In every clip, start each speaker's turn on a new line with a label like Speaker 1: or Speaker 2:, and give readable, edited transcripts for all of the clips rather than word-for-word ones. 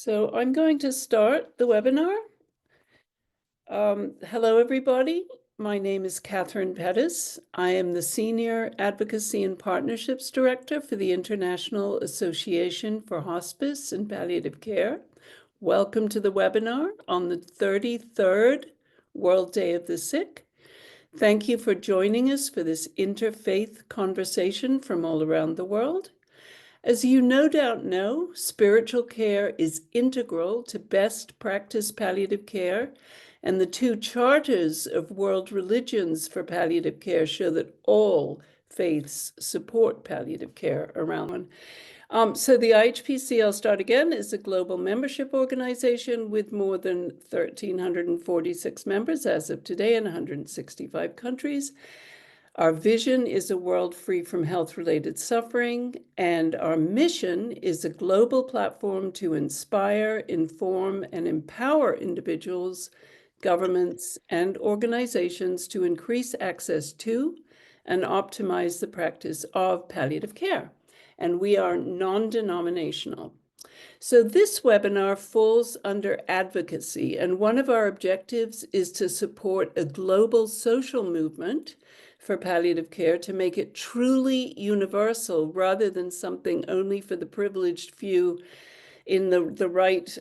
Speaker 1: So I'm going to start the webinar. Hello, everybody. My name is Catherine Pettis. I am the Senior Advocacy and Partnerships Director for the International Association for Hospice and Palliative Care. Welcome to the webinar on the 33rd World Day of the Sick. Thank you for joining us for this interfaith conversation from all around the world. As you no doubt know, spiritual care is integral to best practice palliative care, and the two charters of world religions for palliative care show that all faiths support palliative care around. So the IAHPC, I'll start again, is a global membership organization with more than 1,346 members as of today in 165 countries. Our vision is a world free from health-related suffering, and our mission is a global platform to inspire, inform, and empower individuals, governments, and organizations to increase access to and optimize the practice of palliative care. And we are non-denominational. So this webinar falls under advocacy, and one of our objectives is to support a global social movement for palliative care to make it truly universal rather than something only for the privileged few in the right,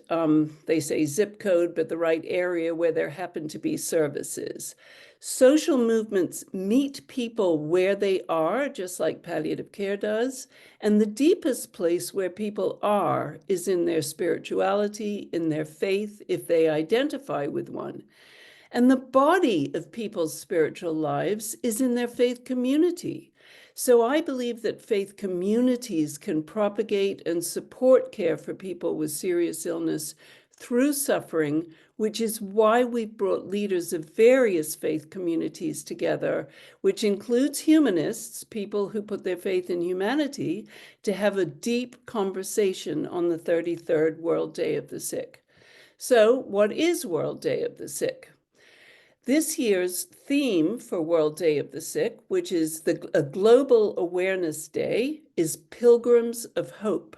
Speaker 1: they say zip code, but the right area where there happen to be services. Social movements meet people where they are, just like palliative care does. And the deepest place where people are is in their spirituality, in their faith, if they identify with one. And the body of people's spiritual lives is in their faith community. So I believe that faith communities can propagate and support care for people with serious illness through suffering, which is why we've brought leaders of various faith communities together, which includes humanists, people who put their faith in humanity, to have a deep conversation on the 33rd World Day of the Sick. So what is World Day of the Sick? This year's theme for World Day of the Sick, which is a global awareness day, is Pilgrims of Hope.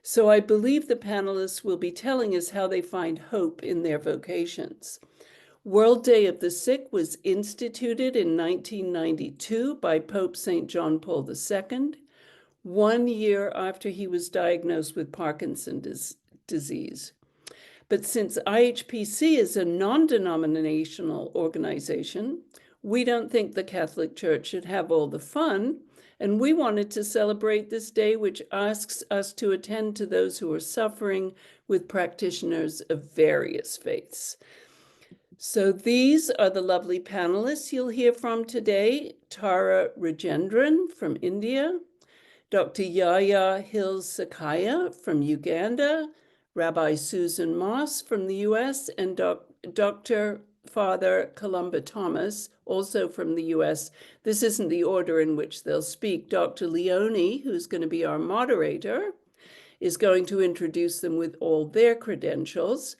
Speaker 1: So I believe the panelists will be telling us how they find hope in their vocations. World Day of the Sick was instituted in 1992 by Pope St. John Paul II, 1 year after he was diagnosed with Parkinson's disease. But since IAHPC is a non-denominational organization, we don't think the Catholic Church should have all the fun, and we wanted to celebrate this day, which asks us to attend to those who are suffering with practitioners of various faiths. So these are the lovely panelists you'll hear from today. Tara Rajendran from India, Dr. Yahya Hills-Sakaya from Uganda, Rabbi Susan Moss from the US, and Dr. Father Columba Thomas, also from the US. This isn't the order in which they'll speak. Dr. Leone, who's going to be our moderator, is going to introduce them with all their credentials.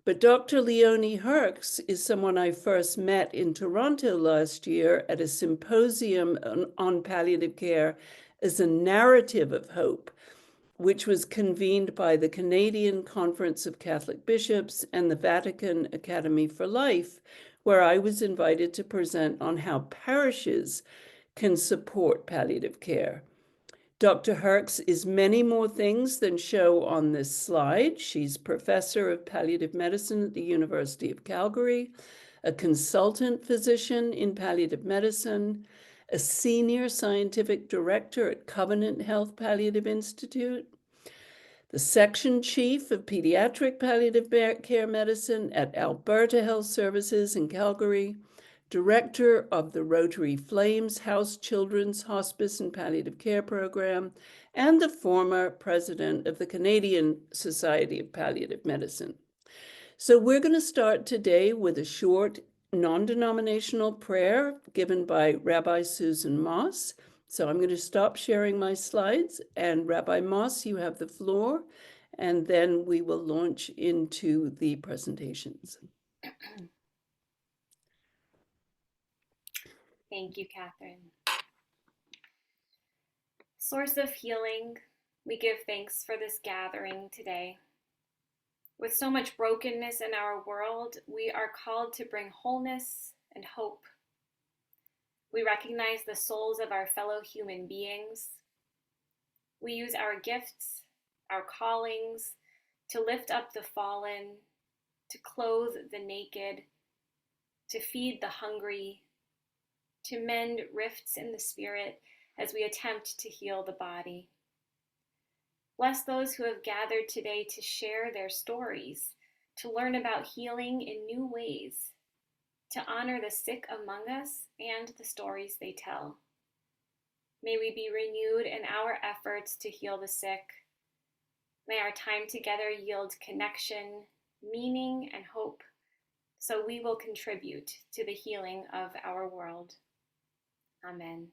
Speaker 1: But Dr. Leone Herx is someone I first met in Toronto last year at a symposium on palliative care as a narrative of hope, which was convened by the Canadian Conference of Catholic Bishops and the Vatican Academy for Life, where I was invited to present on how parishes can support palliative care. Dr. Herx is many more things than show on this slide. She's professor of palliative medicine at the University of Calgary, a consultant physician in palliative medicine, a senior scientific director at Covenant Health Palliative Institute, the section chief of pediatric palliative care medicine at Alberta Health Services in Calgary, director of the Rotary Flames House Children's Hospice and Palliative Care Program, and the former president of the Canadian Society of Palliative Medicine. So we're going to start today with a short non-denominational prayer given by Rabbi Susan Moss. So I'm going to stop sharing my slides, and Rabbi Moss, you have the floor, and then we will launch into the presentations.
Speaker 2: Thank you, Catherine. Source of healing, we give thanks for this gathering today. With so much brokenness in our world, we are called to bring wholeness and hope. We recognize the souls of our fellow human beings. We use our gifts, our callings, to lift up the fallen, to clothe the naked, to feed the hungry, to mend rifts in the spirit as we attempt to heal the body. Bless those who have gathered today to share their stories, to learn about healing in new ways, to honor the sick among us and the stories they tell. May we be renewed in our efforts to heal the sick. May our time together yield connection, meaning, and hope, so we will contribute to the healing of our world. Amen.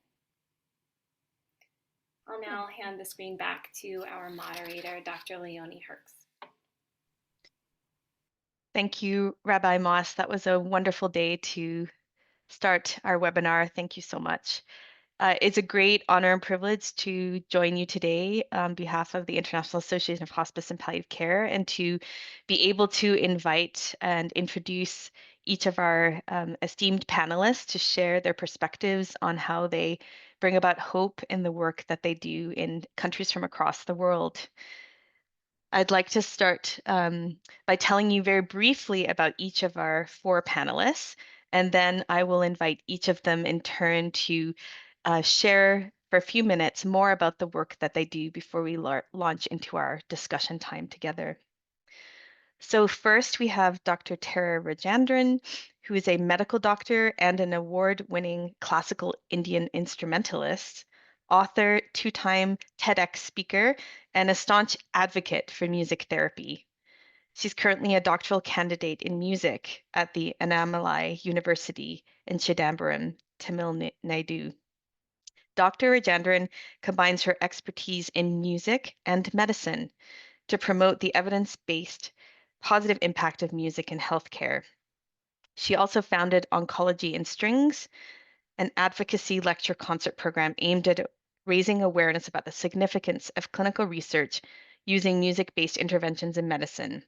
Speaker 2: I'll now hand the screen back to our moderator, Dr. Leonie Herx.
Speaker 3: Thank you, Rabbi Moss. That was a wonderful day to start our webinar. Thank you so much. It's a great honor and privilege to join you today on behalf of the International Association of Hospice and Palliative Care, and to be able to invite and introduce each of our esteemed panelists to share their perspectives on how they bring about hope in the work that they do in countries from across the world. I'd like to start by telling you very briefly about each of our four panelists, and then I will invite each of them in turn to share for a few minutes more about the work that they do before we launch into our discussion time together. So first we have Dr. Tara Rajendran, who is a medical doctor and an award-winning classical Indian instrumentalist, author, two-time TEDx speaker, and a staunch advocate for music therapy. She's currently a doctoral candidate in music at the Annamalai University in Chidambaram, Tamil Nadu. Dr. Rajendran combines her expertise in music and medicine to promote the evidence-based positive impact of music in healthcare. She also founded Oncology in Strings, an advocacy lecture concert program aimed at raising awareness about the significance of clinical research using music-based interventions in medicine.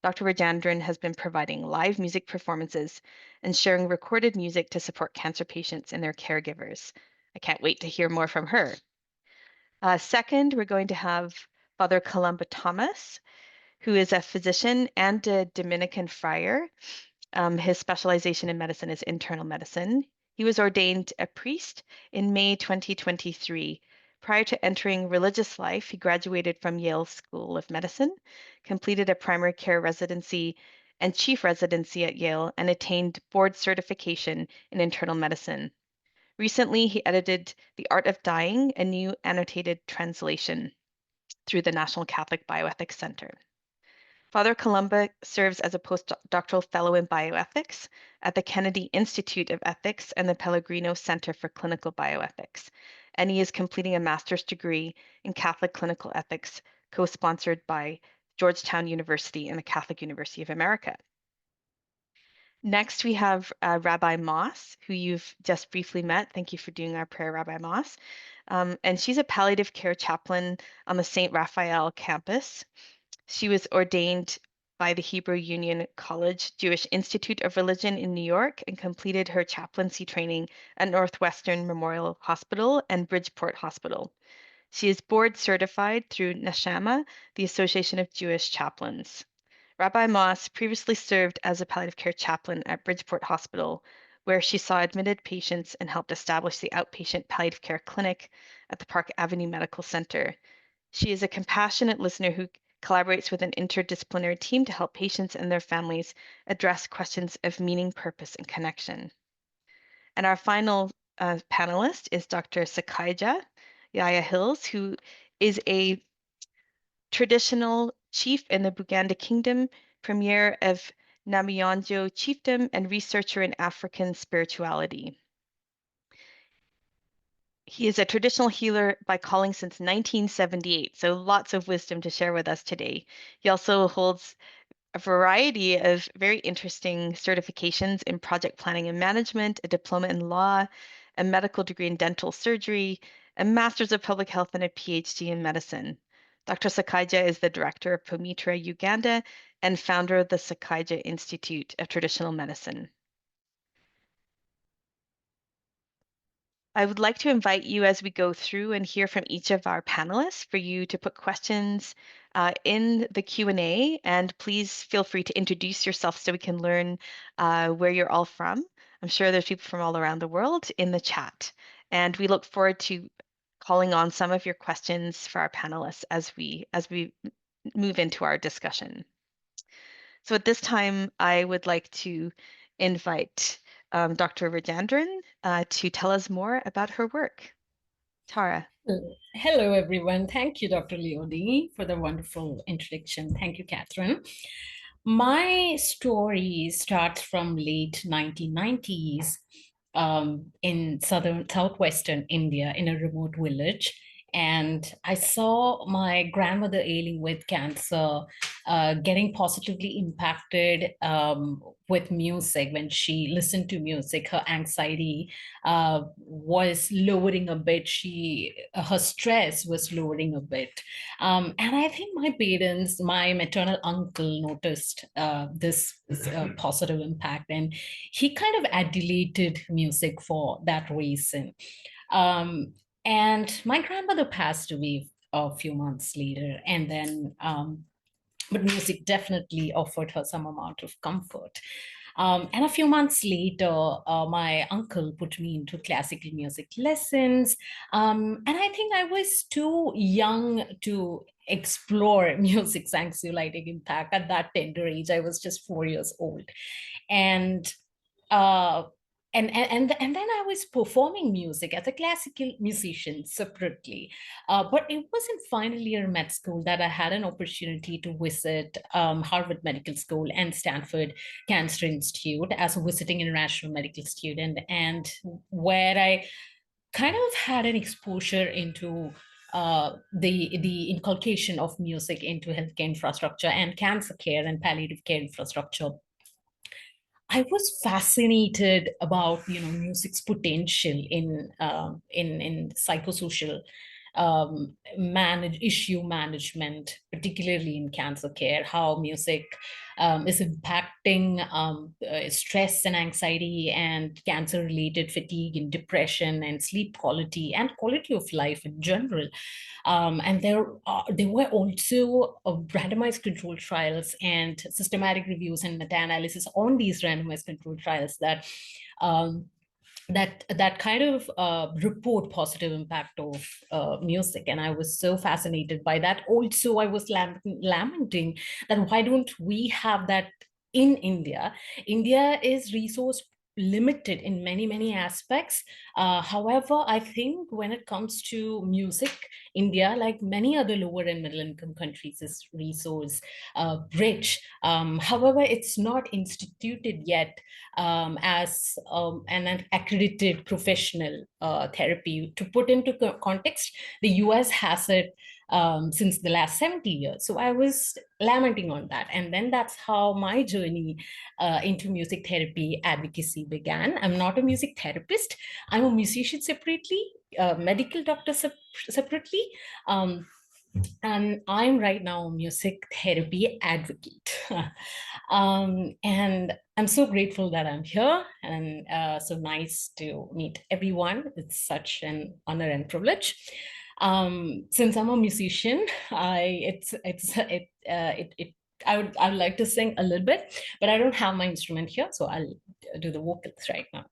Speaker 3: Dr. Rajendran has been providing live music performances and sharing recorded music to support cancer patients and their caregivers. I can't wait to hear more from her. Second, we're going to have Father Columba Thomas, who is a physician and a Dominican friar. His specialization in medicine is internal medicine. He was ordained a priest in May 2023. Prior to entering religious life, he graduated from Yale School of Medicine, completed a primary care residency and chief residency at Yale, and attained board certification in internal medicine. Recently, he edited The Art of Dying, a new annotated translation through the National Catholic Bioethics Center. Father Columba serves as a postdoctoral fellow in bioethics at the Kennedy Institute of Ethics and the Pellegrino Center for Clinical Bioethics, and he is completing a master's degree in Catholic clinical ethics, co-sponsored by Georgetown University and the Catholic University of America. Next, we have Rabbi Moss, who you've just briefly met. Thank you for doing our prayer, Rabbi Moss. And she's a palliative care chaplain on the St. Raphael campus. She was ordained by the Hebrew Union College Jewish Institute of Religion in New York and completed her chaplaincy training at Northwestern Memorial Hospital and Bridgeport Hospital. She is board certified through Neshama, the Association of Jewish Chaplains. Rabbi Moss previously served as a palliative care chaplain at Bridgeport Hospital, where she saw admitted patients and helped establish the outpatient palliative care clinic at the Park Avenue Medical Center. She is a compassionate listener who collaborates with an interdisciplinary team to help patients and their families address questions of meaning, purpose, and connection. And our final panelist is Dr. Sakaija Yaya Hills, who is a traditional chief in the Buganda Kingdom, premier of Namiyonjo chiefdom, and researcher in African spirituality. He is a traditional healer by calling since 1978, so lots of wisdom to share with us today. He also holds a variety of very interesting certifications in project planning and management, a diploma in law, a medical degree in dental surgery, a master's of public health, and a PhD in medicine. Dr. Sakaija is the director of Pomitra Uganda and founder of the Sakaija Institute of Traditional Medicine. I would like to invite you as we go through and hear from each of our panelists for you to put questions in the Q&A, and please feel free to introduce yourself so we can learn where you're all from. I'm sure there's people from all around the world in the chat, and we look forward to calling on some of your questions for our panelists as we move into our discussion. So at this time, I would like to invite Dr. Rajendran to tell us more about her work. Tara.
Speaker 4: Hello, everyone. Thank you, Dr. Leodi, for the wonderful introduction. Thank you, Catherine. My story starts from late 1990s in southwestern India in a remote village. And I saw my grandmother ailing with cancer, getting positively impacted with music. When she listened to music, her anxiety was lowering a bit. Her stress was lowering a bit. And I think my parents, my maternal uncle noticed this positive impact, and he kind of adulated music for that reason. And my grandmother passed away a few months later, and then but music definitely offered her some amount of comfort. And a few months later, my uncle put me into classical music lessons. And I think I was too young to explore music's anxiolytic impact at that tender age. I was just 4 years old. And and then I was performing music as a classical musician separately. But it was in final year med school that I had an opportunity to visit Harvard Medical School and Stanford Cancer Institute as a visiting international medical student, and where I kind of had an exposure into the inculcation of music into healthcare infrastructure and cancer care and palliative care infrastructure. I was fascinated about music's potential in psychosocial issue management, particularly in cancer care. How music is impacting stress and anxiety and cancer-related fatigue and depression and sleep quality and quality of life in general. And there were also randomized controlled trials and systematic reviews and meta-analysis on these randomized controlled trials that that kind of report positive impact of music. And I was so fascinated by that. Also, I was lamenting that why don't we have that in India? India is resource limited in many aspects. However, I think when it comes to music, India, like many other lower and middle income countries, is resource rich. However, it's not instituted yet as an accredited professional therapy. To put into context, the US has it since the last 70 years. So I was lamenting on that. And then that's how my journey into music therapy advocacy began. I'm not a music therapist. I'm a musician separately, a medical doctor separately. And I'm right now a music therapy advocate. And I'm so grateful that I'm here, and so nice to meet everyone. It's such an honor and privilege. Since I'm a musician, I would like to sing a little bit, but I don't have my instrument here, so I'll do the vocals right now.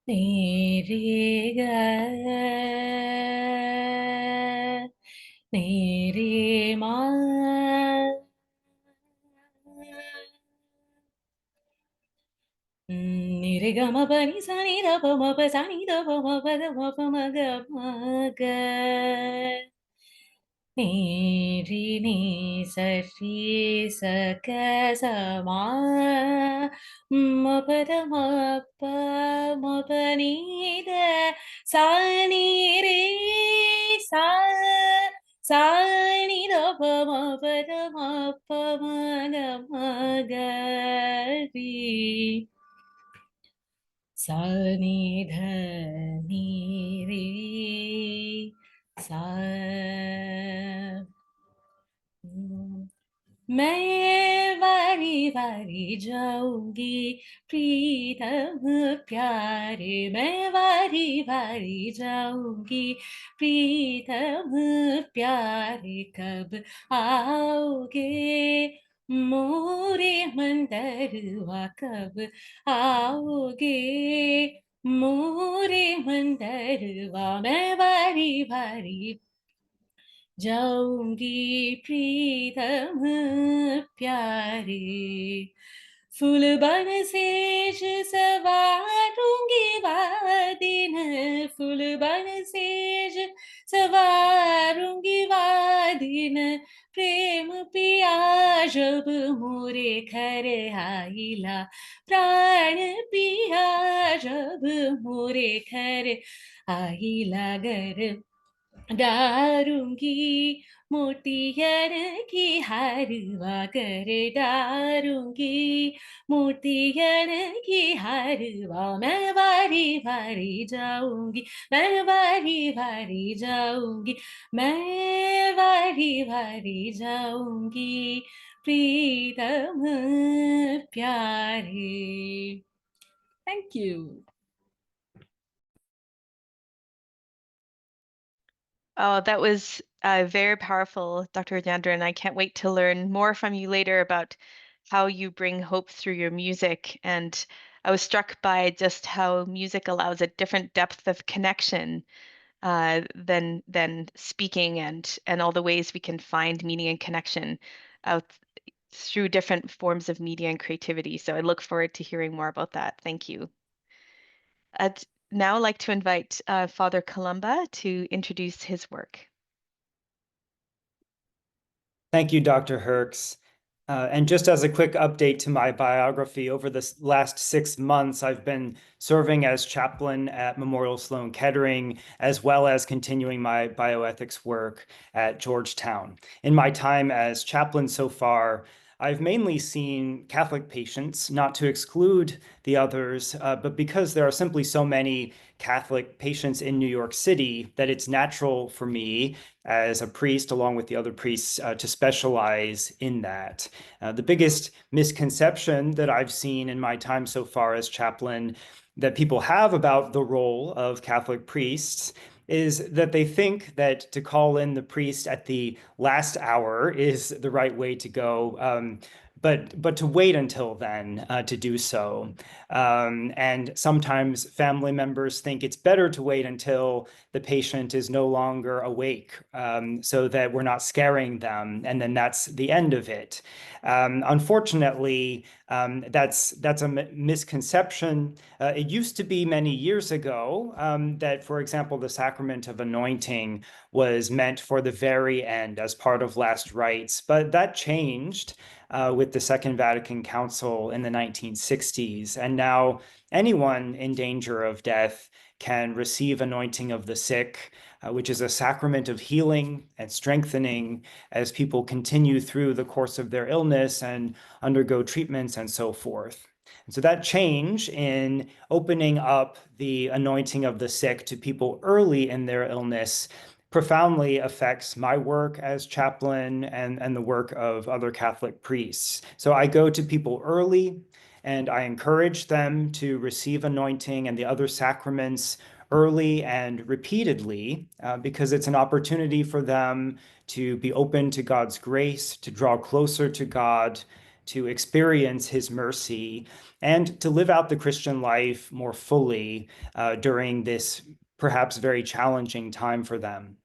Speaker 4: Ni re ga, ni re ma, ni re ga ma pa ni sa ni da pa ma pa sa ni da pa ma pa da ma pa ma ga. Ni re ni sa re sa ga sa ma pa da ma pa ni da sa ni re sa ni da pa ma pa ma ga re. sa ni dha ni re sa. मैं बारी बारी जाऊंगी प्रीतम प्यारे, मैं बारी बारी जाऊंगी प्रीतम प्यारे, कब आओगे मोरे मंदरवा, कब आओगे मोरे मंदरवा, मैं बारी बारी जाऊंगी प्रीतम प्यारे, फूल बन सेज सवारूंगी वादिन, फूल बन सेज सवारूंगी वादिन, प्रेम पिया जब मोरे घर आईला, प्राण पिया जब मोरे घर आईला, गर डारूंगी मोतियन की हारवा, कर डारूंगी मोतियन की हारवा, मैं बारी बारी जाऊंगी, मैं बारी बारी जाऊंगी, मैं बारी बारी जाऊंगी प्रीतम प्यारे. Thank you.
Speaker 3: Oh, that was very powerful, Dr. Rajendra, and I can't wait to learn more from you later about how you bring hope through your music. And I was struck by just how music allows a different depth of connection than speaking, and all the ways we can find meaning and connection out through different forms of media and creativity. So I look forward to hearing more about that. Thank you. I'd now like to invite Father Columba to introduce his work.
Speaker 5: Thank you, Dr. Herx. And just as a quick update to my biography, over the last 6 months, I've been serving as chaplain at Memorial Sloan Kettering, as well as continuing my bioethics work at Georgetown. In my time as chaplain so far, I've mainly seen Catholic patients, not to exclude the others, but because there are simply so many Catholic patients in New York City that it's natural for me as a priest, along with the other priests, to specialize in that. The biggest misconception that I've seen in my time so far as chaplain that people have about the role of Catholic priests is that they think that to call in the priest at the last hour is the right way to go. But to wait until then to do so. And sometimes family members think it's better to wait until the patient is no longer awake, so that we're not scaring them, and then that's the end of it. Unfortunately, that's a misconception. It used to be many years ago that, for example, the sacrament of anointing was meant for the very end as part of last rites, but that changed with the Second Vatican Council in the 1960s. And now anyone in danger of death can receive anointing of the sick, which is a sacrament of healing and strengthening as people continue through the course of their illness and undergo treatments and so forth. And so that change in opening up the anointing of the sick to people early in their illness profoundly affects my work as chaplain and the work of other Catholic priests. So I go to people early and I encourage them to receive anointing and the other sacraments early and repeatedly, because it's an opportunity for them to be open to God's grace, to draw closer to God, to experience his mercy, and to live out the Christian life more fully during this perhaps very challenging time for them.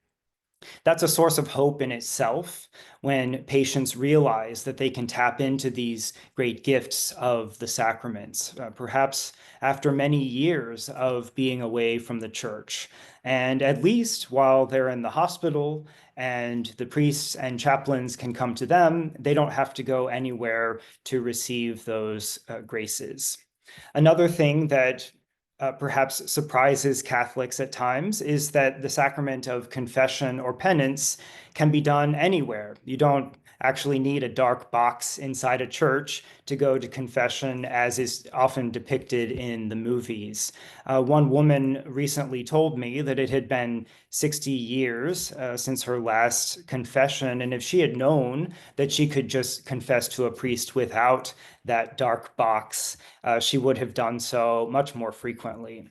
Speaker 5: That's a source of hope in itself when patients realize that they can tap into these great gifts of the sacraments, perhaps after many years of being away from the church. And at least while they're in the hospital and the priests and chaplains can come to them, they don't have to go anywhere to receive those graces. Another thing that perhaps surprises Catholics at times is that the sacrament of confession or penance can be done anywhere. You don't actually need a dark box inside a church to go to confession, as is often depicted in the movies. One woman recently told me that it had been 60 years since her last confession, and if she had known that she could just confess to a priest without that dark box, she would have done so much more frequently.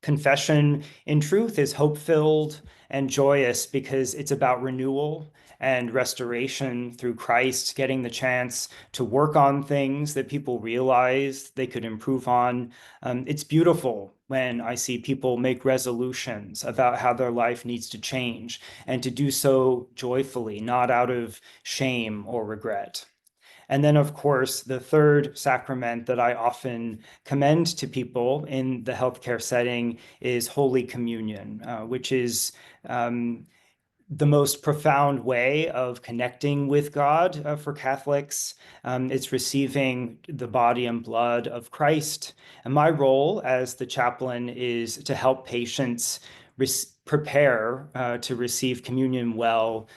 Speaker 5: Confession, in truth, is hope-filled and joyous because it's about renewal and restoration through Christ, getting the chance to work on things that people realized they could improve on. It's beautiful when I see people make resolutions about how their life needs to change, and to do so joyfully, not out of shame or regret. And then, of course, the third sacrament that I often commend to people in the healthcare setting is Holy Communion, which is the most profound way of connecting with God for Catholics. It's receiving the body and blood of Christ. And my role as the chaplain is to help patients prepare to receive communion well,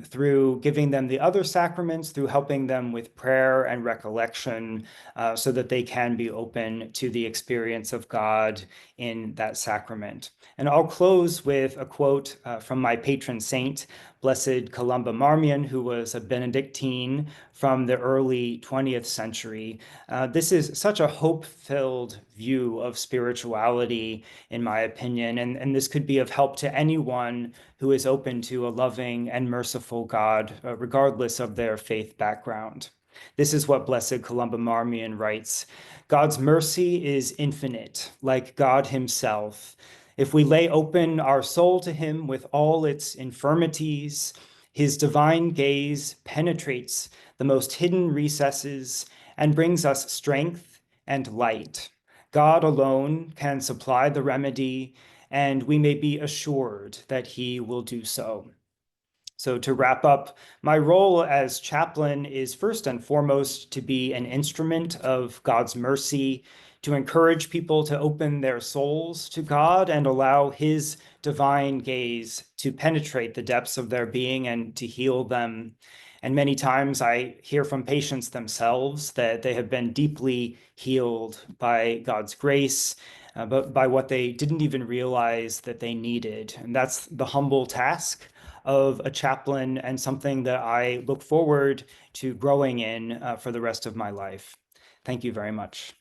Speaker 5: through giving them the other sacraments, through helping them with prayer and recollection, so that they can be open to the experience of God in that sacrament. And I'll close with a quote from my patron saint, Blessed Columba Marmion, who was a Benedictine from the early 20th century. This is such a hope-filled view of spirituality, in my opinion, and this could be of help to anyone who is open to a loving and merciful God, regardless of their faith background. This is what Blessed Columba Marmion writes: God's mercy is infinite, like God himself. If we lay open our soul to him with all its infirmities, his divine gaze penetrates the most hidden recesses and brings us strength and light. God alone can supply the remedy, and we may be assured that he will do so. So to wrap up, my role as chaplain is first and foremost to be an instrument of God's mercy, to encourage people to open their souls to God and allow his divine gaze to penetrate the depths of their being and to heal them. And many times I hear from patients themselves that they have been deeply healed by God's grace, but by what they didn't even realize that they needed. And that's the humble task of a chaplain, and something that I look forward to growing in for the rest of my life. Thank you very much.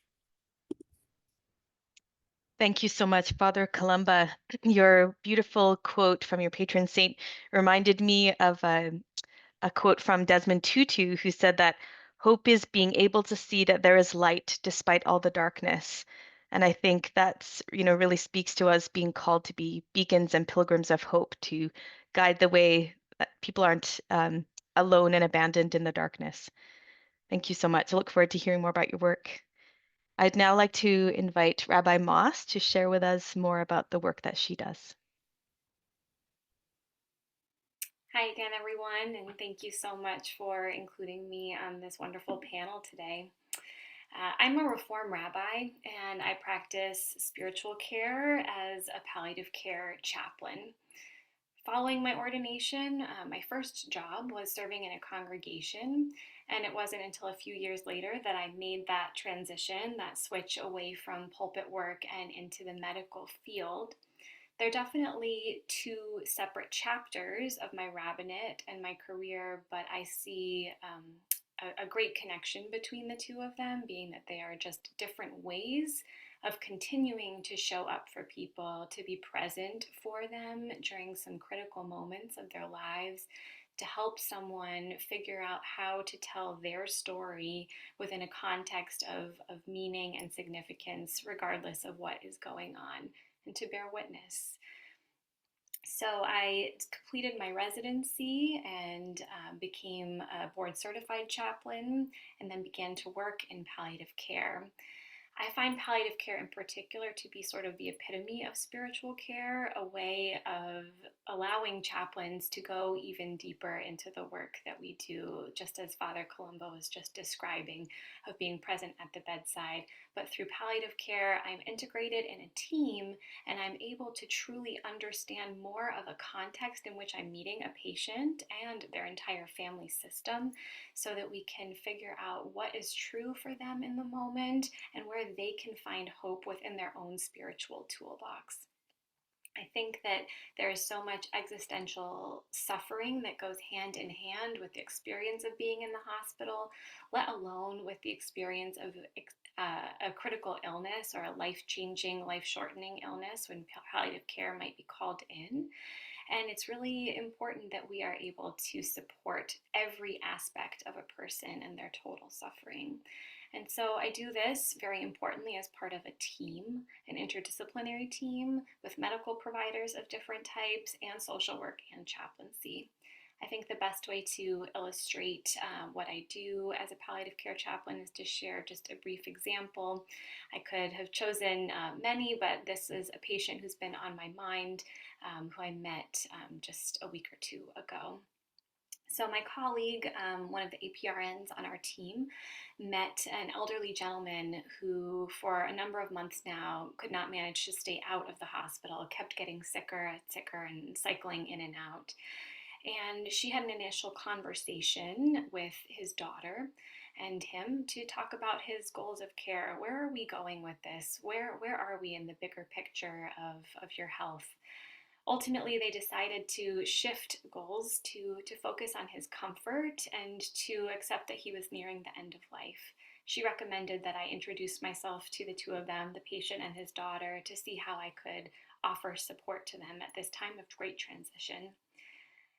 Speaker 3: Thank you so much, Father Columba. Your beautiful quote from your patron saint reminded me of a quote from Desmond Tutu, who said that hope is being able to see that there is light despite all the darkness. And I think that's, really speaks to us being called to be beacons and pilgrims of hope, to guide the way that people aren't alone and abandoned in the darkness. Thank you so much. I look forward to hearing more about your work. I'd now like to invite Rabbi Moss to share with us more about the work that she does.
Speaker 2: Hi again, everyone, and thank you so much for including me on this wonderful panel today. I'm a Reform rabbi, and I practice spiritual care as a palliative care chaplain. Following my ordination, my first job was serving in a congregation, and it wasn't until a few years later that I made that transition, that switch away from pulpit work and into the medical field. They're definitely two separate chapters of my rabbinate and my career, but I see a great connection between the two of them, being that they are just different ways of continuing to show up for people, to be present for them during some critical moments of their lives, to help someone figure out how to tell their story within a context of meaning and significance, regardless of what is going on, and to bear witness. So I completed my residency and became a board certified chaplain, and then began to work in palliative care. I find palliative care in particular to be sort of the epitome of spiritual care, a way of allowing chaplains to go even deeper into the work that we do, just as Father Columba was just describing, of being present at the bedside, but through palliative care, I'm integrated in a team and I'm able to truly understand more of a context in which I'm meeting a patient and their entire family system so that we can figure out what is true for them in the moment and where they can find hope within their own spiritual toolbox. I think that there is so much existential suffering that goes hand in hand with the experience of being in the hospital, let alone with the experience of a critical illness or a life-changing, life-shortening illness when palliative care might be called in. And it's really important that we are able to support every aspect of a person and their total suffering. And so I do this very importantly as part of a team, an interdisciplinary team with medical providers of different types and social work and chaplaincy. I think the best way to illustrate what I do as a palliative care chaplain is to share just a brief example. I could have chosen many, but this is a patient who's been on my mind, who I met just a week or two ago. So my colleague, one of the APRNs on our team, met an elderly gentleman who for a number of months now could not manage to stay out of the hospital, kept getting sicker and cycling in and out. And she had an initial conversation with his daughter and him to talk about his goals of care. Where are we going with this? Where are we in the bigger picture of your health? Ultimately, they decided to shift goals to focus on his comfort and to accept that he was nearing the end of life. She recommended that I introduce myself to the two of them, the patient and his daughter, to see how I could offer support to them at this time of great transition.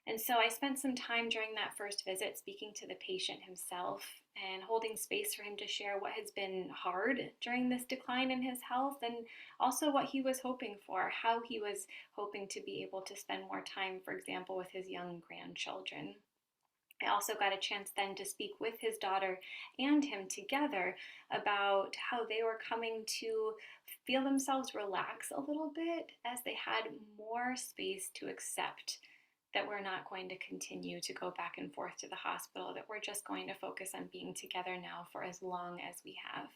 Speaker 2: And so I spent some time during that first visit speaking to the patient himself and holding space for him to share what has been hard during this decline in his health and also what he was hoping for, how he was hoping to be able to spend more time, for example, with his young grandchildren. I also got a chance then to speak with his daughter and him together about how they were coming to feel themselves relax a little bit as they had more space to accept that we're not going to continue to go back and forth to the hospital, that we're just going to focus on being together now for as long as we have.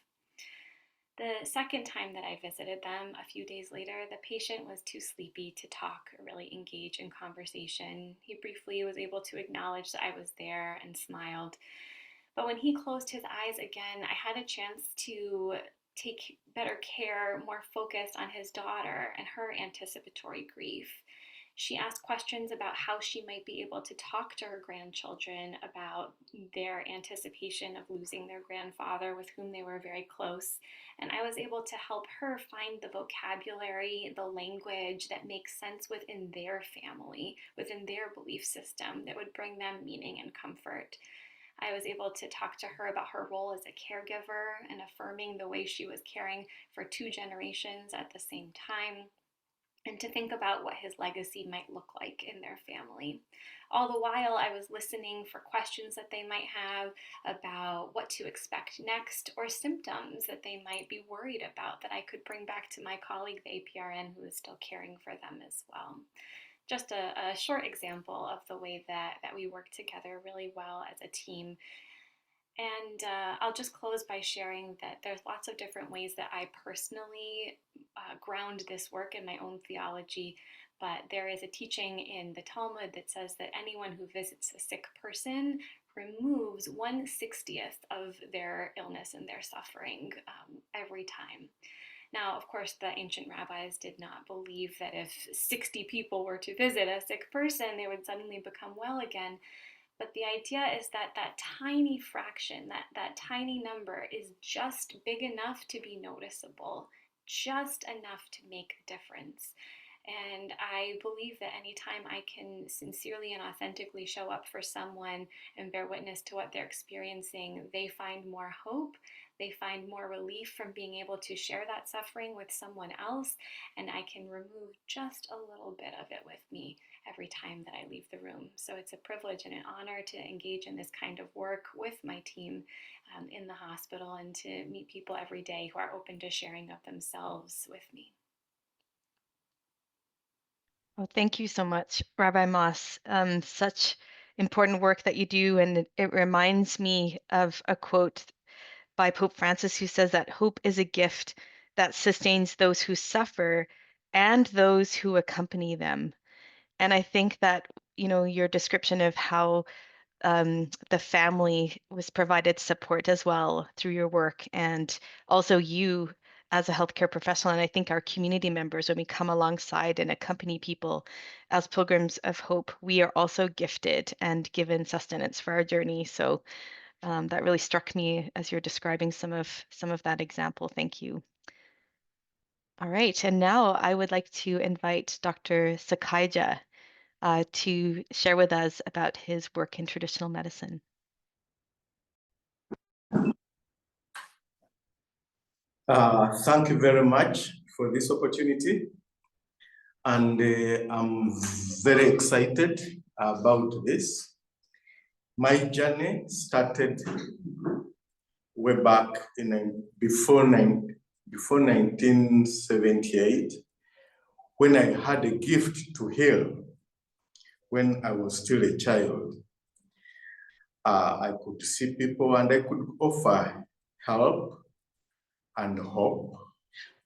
Speaker 2: The second time that I visited them, a few days later, the patient was too sleepy to talk or really engage in conversation. He briefly was able to acknowledge that I was there and smiled. But when he closed his eyes again, I had a chance to take better care, more focused on his daughter and her anticipatory grief. She asked questions about how she might be able to talk to her grandchildren about their anticipation of losing their grandfather with whom they were very close. And I was able to help her find the vocabulary, the language that makes sense within their family, within their belief system that would bring them meaning and comfort. I was able to talk to her about her role as a caregiver and affirming the way she was caring for two generations at the same time, and to think about what his legacy might look like in their family. All the while, I was listening for questions that they might have about what to expect next or symptoms that they might be worried about that I could bring back to my colleague, the APRN, who is still caring for them as well. Just a short example of the way that we work together really well as a team. And I'll just close by sharing that there's lots of different ways that I personally ground this work in my own theology, but there is a teaching in the Talmud that says that anyone who visits a sick person removes 1/60th of their illness and their suffering every time. Now, of course, the ancient rabbis did not believe that if 60 people were to visit a sick person, they would suddenly become well again. But the idea is that that tiny fraction, that tiny number is just big enough to be noticeable, just enough to make a difference. And I believe that anytime I can sincerely and authentically show up for someone and bear witness to what they're experiencing, they find more hope, they find more relief from being able to share that suffering with someone else, and I can remove just a little bit of it with me every time that I leave the room. So it's a privilege and an honor to engage in this kind of work with my team in the hospital and to meet people every day who are open to sharing of themselves with me.
Speaker 3: Oh, thank you so much, Rabbi Moss. Such important work that you do, and it reminds me of a quote by Pope Francis, who says that hope is a gift that sustains those who suffer and those who accompany them. And I think that, your description of how the family was provided support as well through your work, and also you as a healthcare professional, and I think our community members, when we come alongside and accompany people as pilgrims of hope, we are also gifted and given sustenance for our journey. So that really struck me as you're describing some of that example. Thank you. All right, and now I would like to invite Dr. Sakaija to share with us about his work in traditional medicine.
Speaker 6: Thank you very much for this opportunity. And I'm very excited about this. My journey started way back before 1978, when I had a gift to heal when I was still a child. I could see people and I could offer help and hope,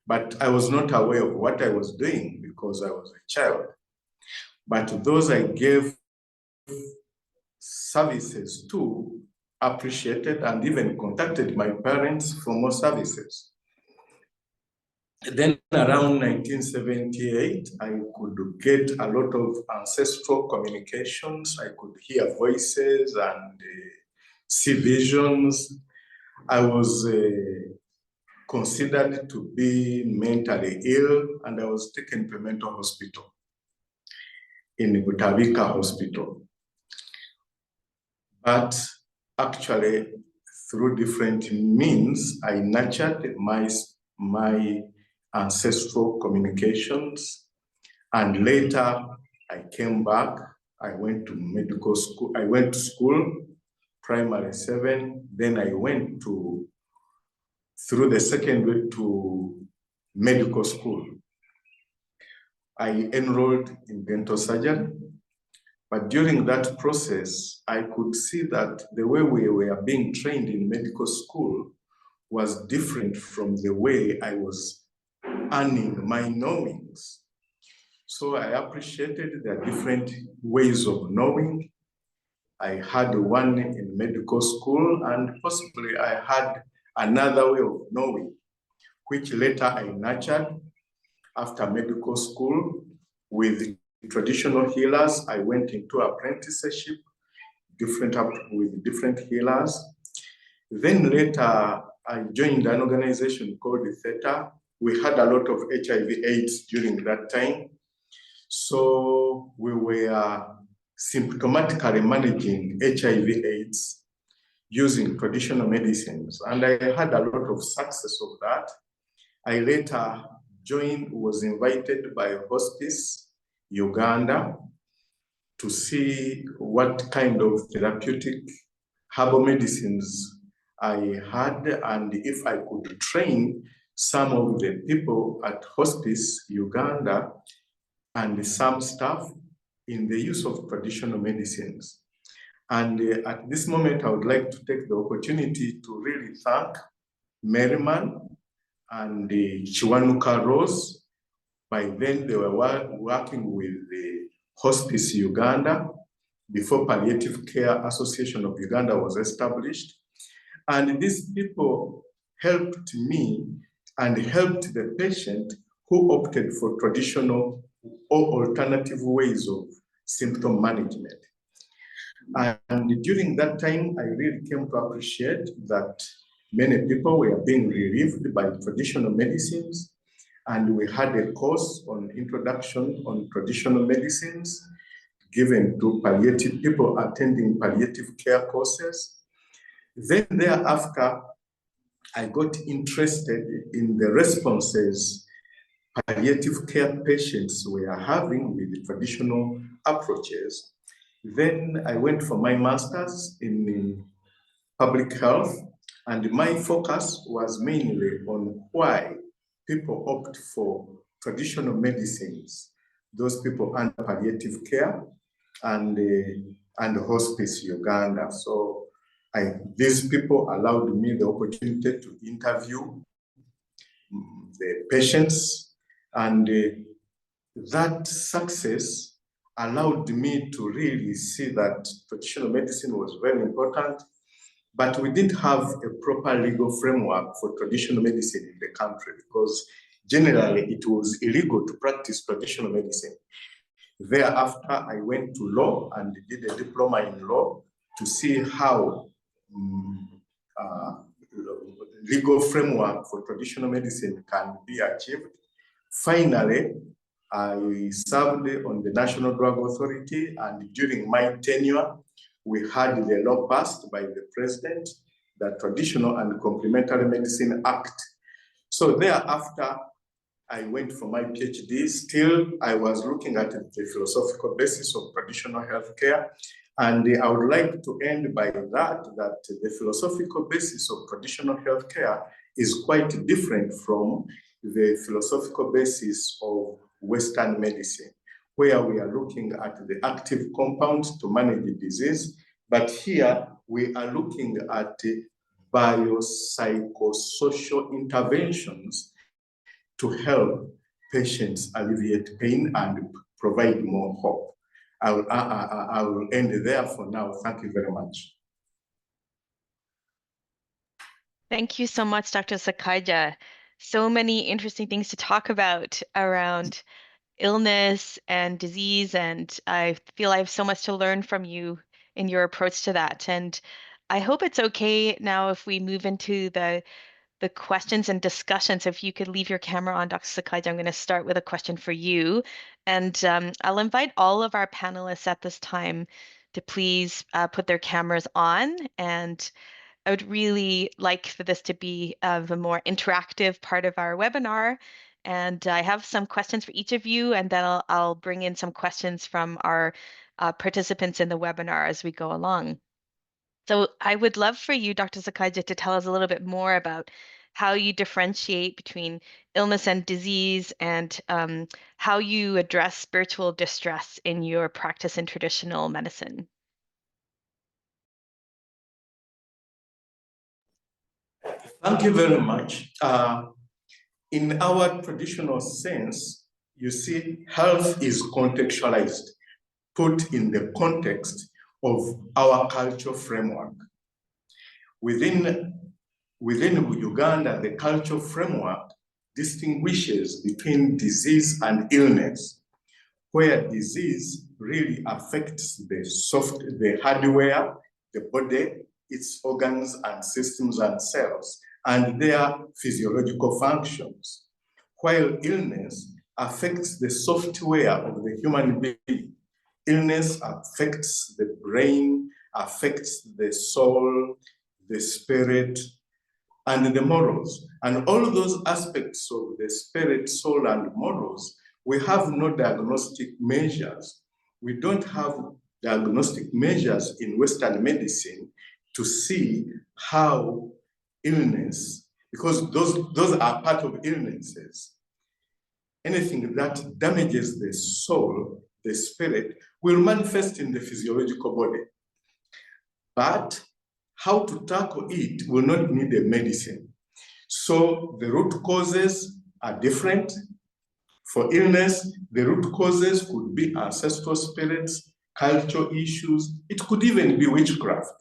Speaker 6: but I was not aware of what I was doing because I was a child. But those I gave services to appreciated and even contacted my parents for more services. Then around 1978, I could get a lot of ancestral communications. I could hear voices and see visions. I was considered to be mentally ill, and I was taken to a mental hospital in Butavika Hospital. But actually, through different means, I nurtured my ancestral communications. And later, I came back. I went to medical school. I went to school, primary 7. Then I went through the secondary to medical school. I enrolled in dental surgery. But during that process, I could see that the way we were being trained in medical school was different from the way I was earning my knowings. So I appreciated the different ways of knowing. I had one in medical school, and possibly I had another way of knowing, which later I nurtured after medical school with traditional healers. I went into apprenticeship with different healers. Then later, I joined an organization called Theta. We had a lot of HIV/AIDS during that time. So we were symptomatically managing HIV/AIDS using traditional medicines. And I had a lot of success of that. I later was invited by Hospice Uganda to see what kind of therapeutic herbal medicines I had, and if I could train some of the people at Hospice Uganda and some staff in the use of traditional medicines. And at this moment, I would like to take the opportunity to really thank Merriman and Chiwanuka Rose. By then, they were working with the Hospice Uganda before Palliative Care Association of Uganda was established. And these people helped me and helped the patient who opted for traditional or alternative ways of symptom management. And during that time, I really came to appreciate that many people were being relieved by traditional medicines. And we had a course on introduction on traditional medicines given to palliative people attending palliative care courses. Then thereafter, I got interested in the responses palliative care patients were having with the traditional approaches. Then I went for my master's in public health, and my focus was mainly on why people opt for traditional medicines, those people under palliative care and Hospice Uganda. So These people allowed me the opportunity to interview the patients, and that success allowed me to really see that traditional medicine was very important, but we didn't have a proper legal framework for traditional medicine in the country because generally it was illegal to practice traditional medicine. Thereafter, I went to law and did a diploma in law to see how legal framework for traditional medicine can be achieved. Finally, I served on the National Drug Authority, and during my tenure, we had the law passed by the president, the Traditional and Complementary Medicine Act. So thereafter, I went for my PhD. Still, I was looking at the philosophical basis of traditional healthcare. And I would like to end by that the philosophical basis of traditional healthcare is quite different from the philosophical basis of Western medicine, where we are looking at the active compounds to manage the disease. But here we are looking at biopsychosocial interventions to help patients alleviate pain and provide more hope. I will end there for now. Thank you very much.
Speaker 3: Thank you so much, Dr. Sakaja. So many interesting things to talk about around illness and disease, and I feel I have so much to learn from you in your approach to that. And I hope it's okay now if we move into the questions and discussions. If you could leave your camera on, Dr. Sakaja, I'm going to start with a question for you. And I'll invite all of our panelists at this time to please put their cameras on. And I would really like for this to be a more interactive part of our webinar. And I have some questions for each of you, and then I'll bring in some questions from our participants in the webinar as we go along. So I would love for you, Dr. Sakaja, to tell us a little bit more about how you differentiate between illness and disease, and how you address spiritual distress in your practice in traditional medicine.
Speaker 6: Thank you very much. In our traditional sense, you see, health is contextualized, put in the context of our cultural framework. Within Uganda, the cultural framework distinguishes between disease and illness, where disease really affects the hardware, the body, its organs and systems and cells, and their physiological functions, while illness affects the software of the human being. Illness affects the brain, affects the soul, the spirit, and the morals. And all those aspects of the spirit, soul, and morals, we have no diagnostic measures. We don't have diagnostic measures in Western medicine to see how illness, because those are part of illnesses. Anything that damages the soul, the spirit, will manifest in the physiological body. But how to tackle it will not need a medicine. So the root causes are different. For illness, the root causes could be ancestral spirits, cultural issues. It could even be witchcraft.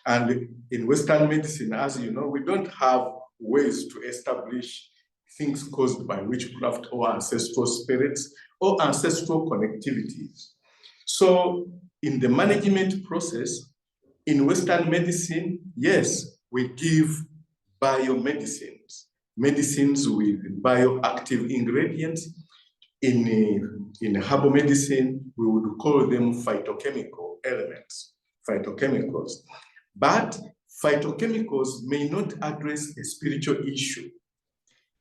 Speaker 6: And in Western medicine, as you know, we don't have ways to establish things caused by witchcraft or ancestral spirits or ancestral connectivities. So in the management process, in Western medicine, yes, we give biomedicines, medicines with bioactive ingredients. In herbal medicine, we would call them phytochemical elements, phytochemicals. But phytochemicals may not address a spiritual issue.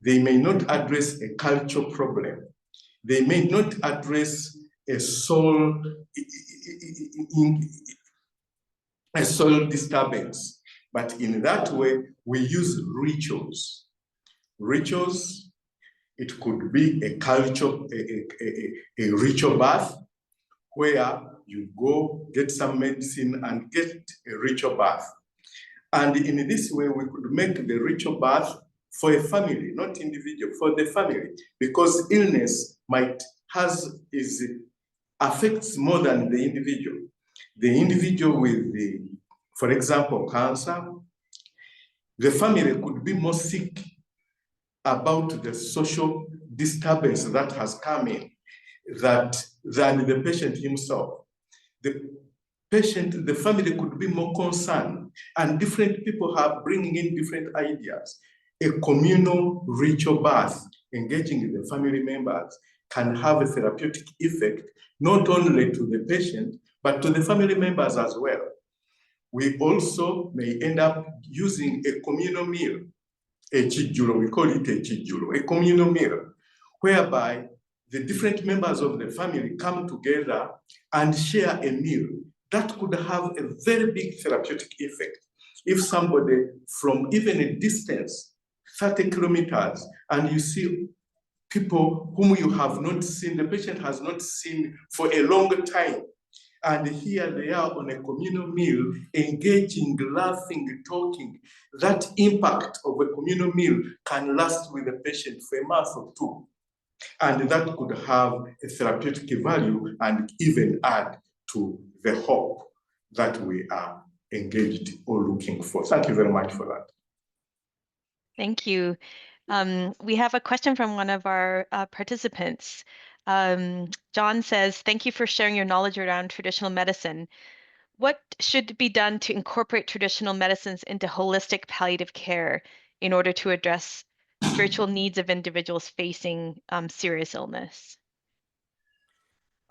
Speaker 6: They may not address a cultural problem. They may not address a soul disturbance. But in that way, we use rituals. Rituals, it could be a culture, a ritual bath, where you go get some medicine and get a ritual bath. And in this way, we could make the ritual bath for a family, not individual, for the family, because illness affects more than the individual. The individual with for example, cancer, the family could be more sick about the social disturbance that has come in than the patient himself. The family could be more concerned, and different people are bringing in different ideas. A communal ritual bath, engaging the family members, can have a therapeutic effect, not only to the patient, but to the family members as well. We also may end up using a communal meal, a chijulo, we call it a chijulo, a communal meal, whereby the different members of the family come together and share a meal. That could have a very big therapeutic effect. If somebody from even a distance, 30 kilometers, and you see people whom you have not seen, the patient has not seen for a long time, and here they are on a communal meal, engaging, laughing, talking. That impact of a communal meal can last with the patient for a month or two. And that could have a therapeutic value and even add to the hope that we are engaged or looking for. Thank you very much for that.
Speaker 3: Thank you. We have a question from one of our participants. John says, thank you for sharing your knowledge around traditional medicine. What should be done to incorporate traditional medicines into holistic palliative care in order to address spiritual needs of individuals facing serious illness?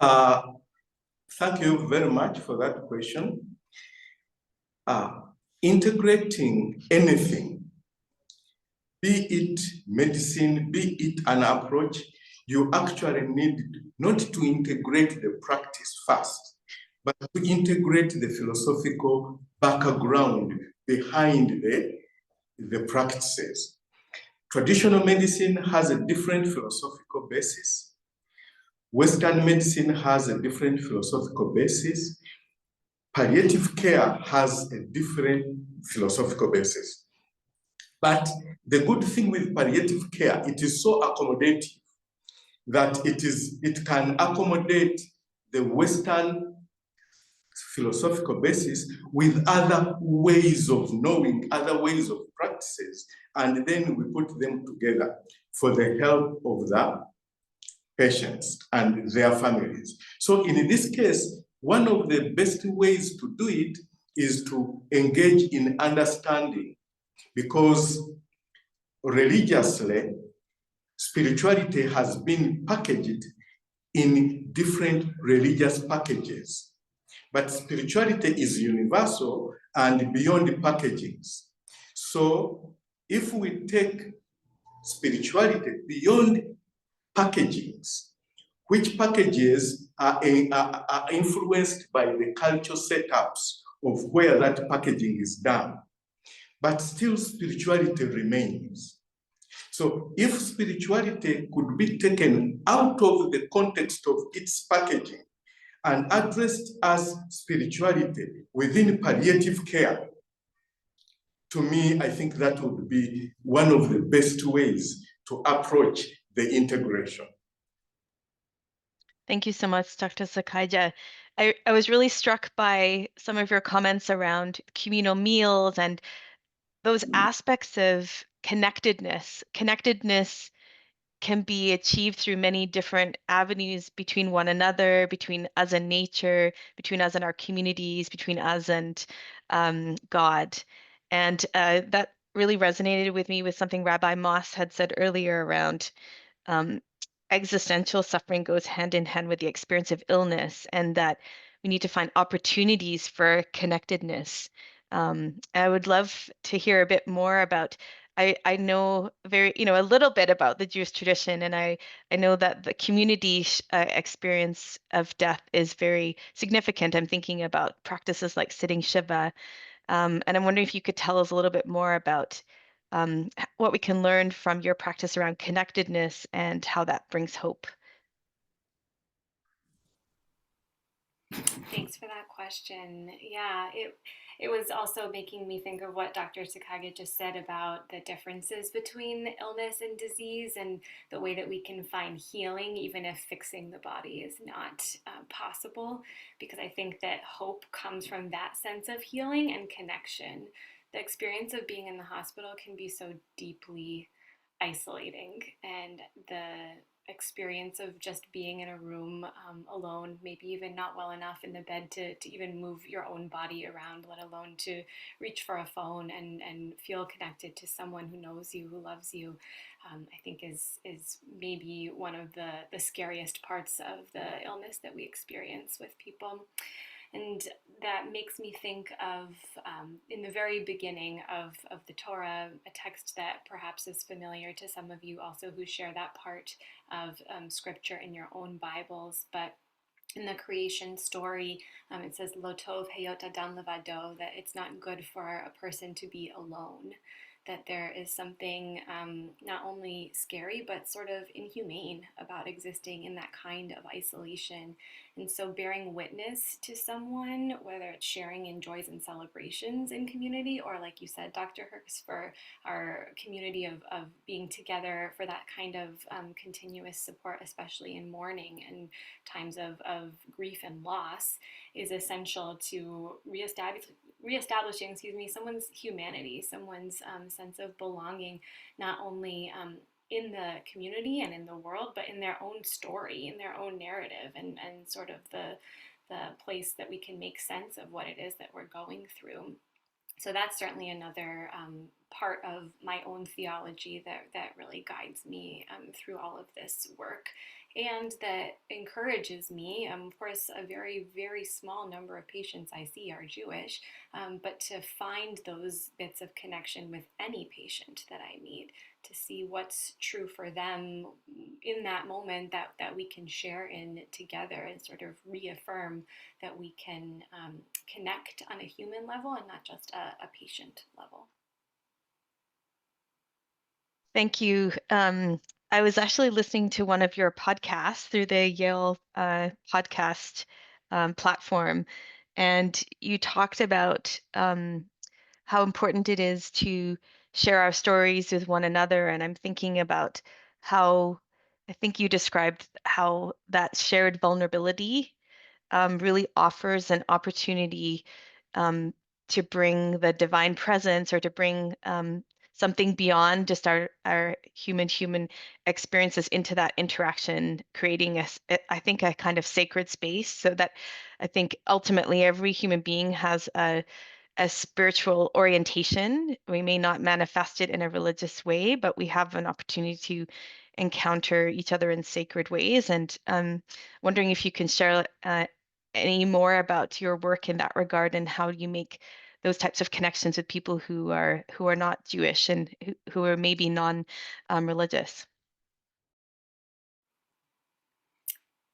Speaker 6: Thank you very much for that question. Integrating anything, be it medicine, be it an approach, you actually need not to integrate the practice first, but to integrate the philosophical background behind the practices. Traditional medicine has a different philosophical basis. Western medicine has a different philosophical basis. Palliative care has a different philosophical basis. But the good thing with palliative care, it is so accommodative that it can accommodate the Western philosophical basis with other ways of knowing, other ways of practices, and then we put them together for the help of the patients and their families. So in this case, one of the best ways to do it is to engage in understanding, because religiously, spirituality has been packaged in different religious packages. But spirituality is universal and beyond the packagings. So if we take spirituality beyond packagings, which packages are influenced by the cultural setups of where that packaging is done, but still spirituality remains. So if spirituality could be taken out of the context of its packaging and addressed as spirituality within palliative care, to me, I think that would be one of the best ways to approach the integration.
Speaker 3: Thank you so much, Dr. Sakaija. I was really struck by some of your comments around communal meals and those aspects of connectedness. Connectedness can be achieved through many different avenues between one another, between us and nature, between us and our communities, between us and God. And that really resonated with me with something Rabbi Moss had said earlier around existential suffering goes hand in hand with the experience of illness, and that we need to find opportunities for connectedness. I would love to hear a bit more about, I know a little bit about the Jewish tradition, and I know that the community experience of death is very significant. I'm thinking about practices like sitting Shiva, and I'm wondering if you could tell us a little bit more about what we can learn from your practice around connectedness and how that brings hope.
Speaker 2: Thanks for that question. Yeah, it was also making me think of what Dr. Takagi just said about the differences between illness and disease and the way that we can find healing even if fixing the body is not possible. Because I think that hope comes from that sense of healing and connection. The experience of being in the hospital can be so deeply isolating, and the experience of just being in a room alone, maybe even not well enough in the bed to even move your own body around, let alone to reach for a phone and feel connected to someone who knows you, who loves you, I think is maybe one of the scariest parts of the illness that we experience with people. And that makes me think of, in the very beginning of the Torah, a text that perhaps is familiar to some of you also who share that part of scripture in your own Bibles. But in the creation story, it says, Lo tov heyot adam levado, that it's not good for a person to be alone. That there is something not only scary, but sort of inhumane about existing in that kind of isolation. And so bearing witness to someone, whether it's sharing in joys and celebrations in community, or like you said, Dr. Herx, for our community of being together for that kind of continuous support, especially in mourning and times of grief and loss, is essential to reestablishing, someone's humanity, someone's sense of belonging, not only in the community and in the world, but in their own story, in their own narrative, and sort of the place that we can make sense of what it is that we're going through. So that's certainly another part of my own theology that really guides me through all of this work, and that encourages me. Of course, a very, very small number of patients I see are Jewish, but to find those bits of connection with any patient that I meet, to see what's true for them in that moment that we can share in together and sort of reaffirm that we can connect on a human level and not just a patient level.
Speaker 3: Thank you. I was actually listening to one of your podcasts through the Yale podcast platform, and you talked about how important it is to share our stories with one another. And I'm thinking about how I think you described how that shared vulnerability really offers an opportunity to bring the divine presence, or to bring something beyond just our human experiences into that interaction, creating I think a kind of sacred space, so that I think ultimately every human being has a spiritual orientation. We may not manifest it in a religious way, but we have an opportunity to encounter each other in sacred ways. And wondering if you can share any more about your work in that regard, and how you make those types of connections with people who are not Jewish and who are maybe non-religious.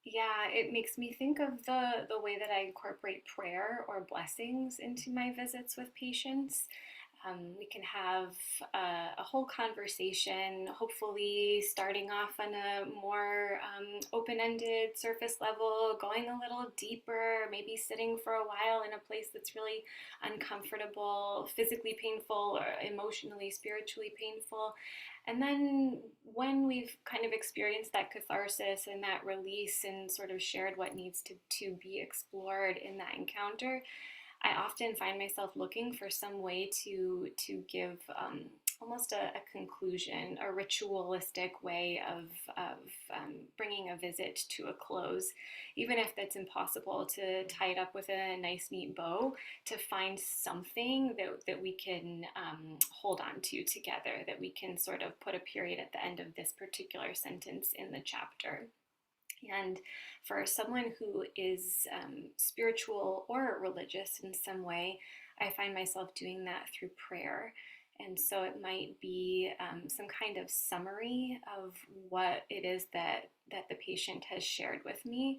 Speaker 2: Yeah, it makes me think of the way that I incorporate prayer or blessings into my visits with patients. We can have a whole conversation, hopefully starting off on a more open-ended surface level, going a little deeper, maybe sitting for a while in a place that's really uncomfortable, physically painful, or emotionally, spiritually painful. And then when we've kind of experienced that catharsis and that release and sort of shared what needs to be explored in that encounter, I often find myself looking for some way to give almost a conclusion, a ritualistic way of bringing a visit to a close, even if that's impossible to tie it up with a nice, neat bow, to find something that we can hold on to together, that we can sort of put a period at the end of this particular sentence in the chapter. And for someone who is spiritual or religious in some way, I find myself doing that through prayer. And so it might be some kind of summary of what it is that the patient has shared with me.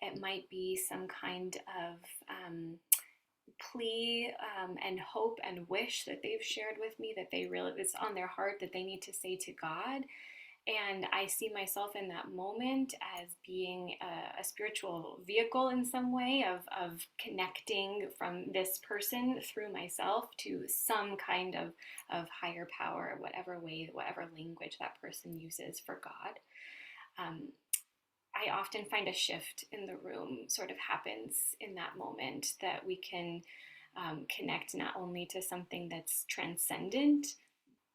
Speaker 2: It might be some kind of plea and hope and wish that they've shared with me, that they really, it's on their heart, that they need to say to God. And I see myself in that moment as being a spiritual vehicle in some way of connecting from this person through myself to some kind of higher power, whatever way, whatever language that person uses for God. I often find a shift in the room sort of happens in that moment, that we can connect not only to something that's transcendent,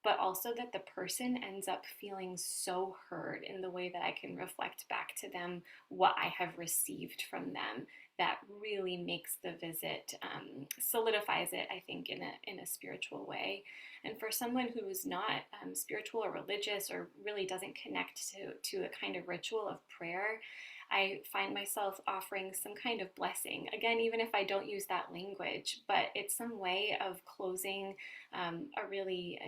Speaker 2: but also that the person ends up feeling so heard in the way that I can reflect back to them what I have received from them. That really makes the visit, solidifies it, I think, in a spiritual way. And for someone who is not spiritual or religious, or really doesn't connect to a kind of ritual of prayer, I find myself offering some kind of blessing. Again, even if I don't use that language, but it's some way of closing a really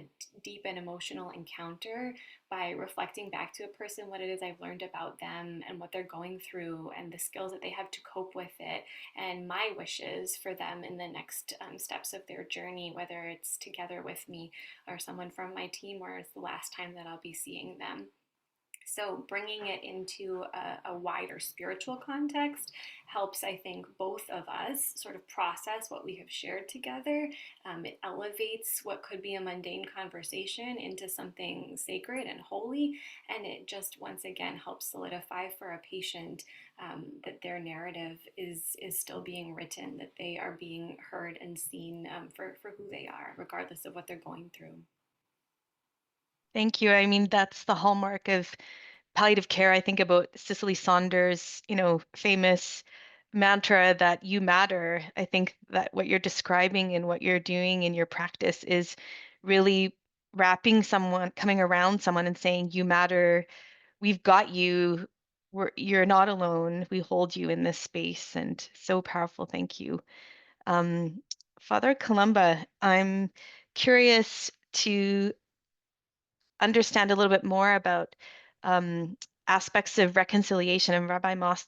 Speaker 2: deep and emotional encounter by reflecting back to a person what it is I've learned about them and what they're going through and the skills that they have to cope with it, and my wishes for them in the next steps of their journey, whether it's together with me or someone from my team, or it's the last time that I'll be seeing them. So bringing it into a wider spiritual context helps, I think, both of us sort of process what we have shared together. It elevates what could be a mundane conversation into something sacred and holy. And it just, once again, helps solidify for a patient that their narrative is still being written, that they are being heard and seen for who they are, regardless of what they're going through.
Speaker 3: Thank you. I mean, that's the hallmark of palliative care. I think about Cicely Saunders', famous mantra that you matter. I think that what you're describing and what you're doing in your practice is really wrapping someone, coming around someone and saying, you matter, we've got you, you're not alone, we hold you in this space. And so powerful. Thank you. Father Columba, I'm curious to understand a little bit more about aspects of reconciliation. And Rabbi Moss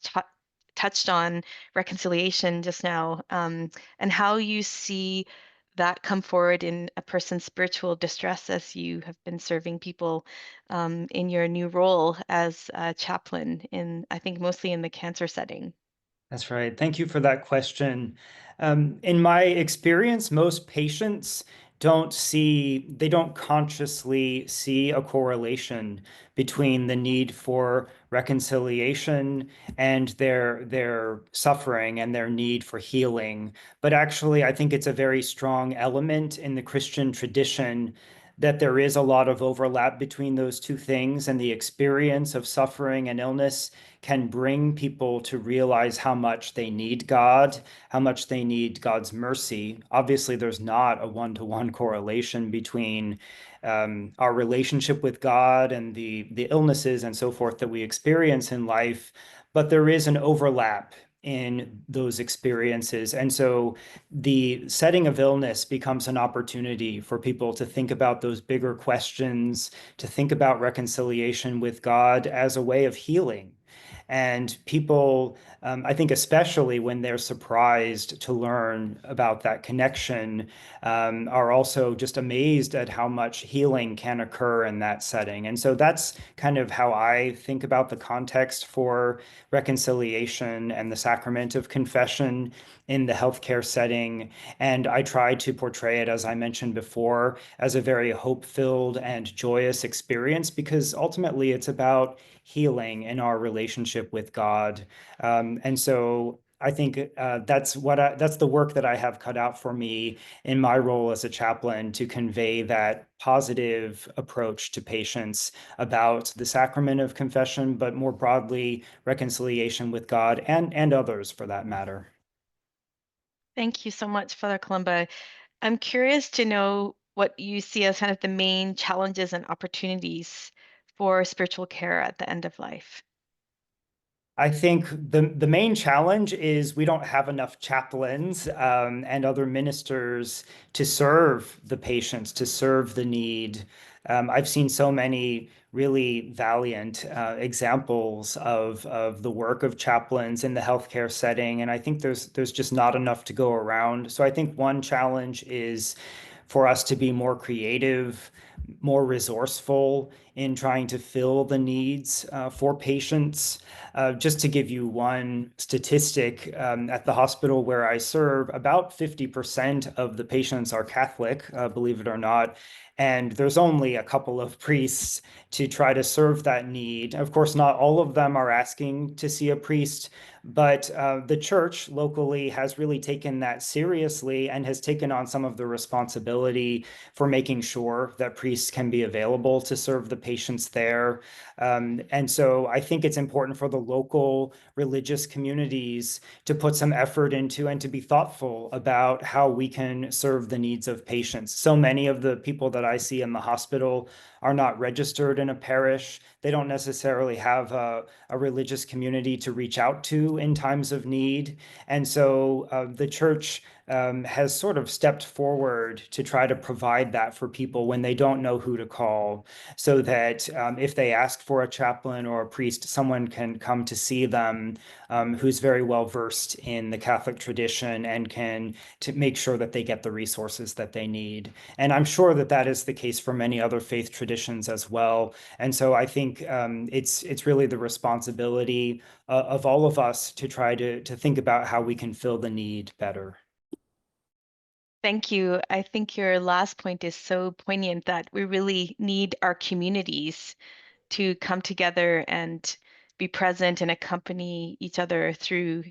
Speaker 3: touched on reconciliation just now, and how you see that come forward in a person's spiritual distress as you have been serving people in your new role as a chaplain in, I think, mostly in the cancer setting.
Speaker 5: That's right. Thank you for that question. In my experience, most patients they don't consciously see a correlation between the need for reconciliation and their suffering and their need for healing. But actually, I think it's a very strong element in the Christian tradition that there is a lot of overlap between those two things, and the experience of suffering and illness can bring people to realize how much they need God, how much they need God's mercy. Obviously, there's not a one-to-one correlation between our relationship with God and the illnesses and so forth that we experience in life, but there is an overlap in those experiences. And so the setting of illness becomes an opportunity for people to think about those bigger questions, to think about reconciliation with God as a way of healing. And people, I think, especially when they're surprised to learn about that connection, are also just amazed at how much healing can occur in that setting. And so that's kind of how I think about the context for reconciliation and the sacrament of confession in the healthcare setting. And I try to portray it, as I mentioned before, as a very hope-filled and joyous experience, because ultimately it's about healing in our relationship with God. And so I think that's the work that I have cut out for me in my role as a chaplain, to convey that positive approach to patients about the sacrament of confession, but more broadly, reconciliation with God and others for that matter.
Speaker 3: Thank you so much, Father Columba. I'm curious to know what you see as kind of the main challenges and opportunities for spiritual care at the end of life.
Speaker 5: I think the main challenge is we don't have enough chaplains and other ministers to serve the patients, to serve the need. I've seen so many really valiant examples of the work of chaplains in the healthcare setting, and I think there's just not enough to go around. So I think one challenge is for us to be more creative, more resourceful in trying to fill the needs for patients. Just to give you one statistic, at the hospital where I serve, about 50% of the patients are Catholic, believe it or not. And there's only a couple of priests to try to serve that need. Of course, not all of them are asking to see a priest, but the church locally has really taken that seriously and has taken on some of the responsibility for making sure that priests can be available to serve the patients there. And so I think it's important for the local religious communities to put some effort into and to be thoughtful about how we can serve the needs of patients. So many of the people that I see in the hospital are not registered in a parish. They don't necessarily have a religious community to reach out to in times of need. And so the church has sort of stepped forward to try to provide that for people when they don't know who to call, so that if they ask for a chaplain or a priest, someone can come to see them who's very well versed in the Catholic tradition and can to make sure that they get the resources that they need. And I'm sure that that is the case for many other faith traditions as well. And so I think it's really the responsibility of all of us to try to think about how we can fill the need better.
Speaker 3: Thank you. I think your last point is so poignant that we really need our communities to come together and be present and accompany each other through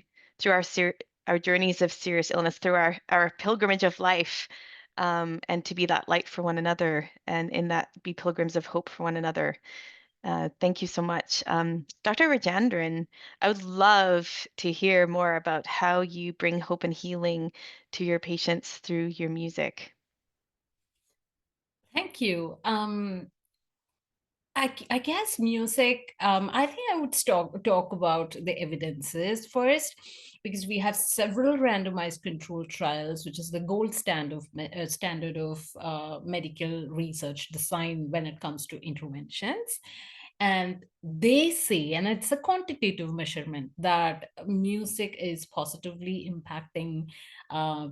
Speaker 3: our journeys of serious illness, through our pilgrimage of life, and to be that light for one another, and in that be pilgrims of hope for one another. Thank you so much. Dr. Rajendran, I would love to hear more about how you bring hope and healing to your patients through your music.
Speaker 4: Thank you. I guess music, I think I would talk about the evidences first, because we have several randomized controlled trials, which is the gold standard of medical research design when it comes to interventions. And they say, and it's a quantitative measurement, that music is positively impacting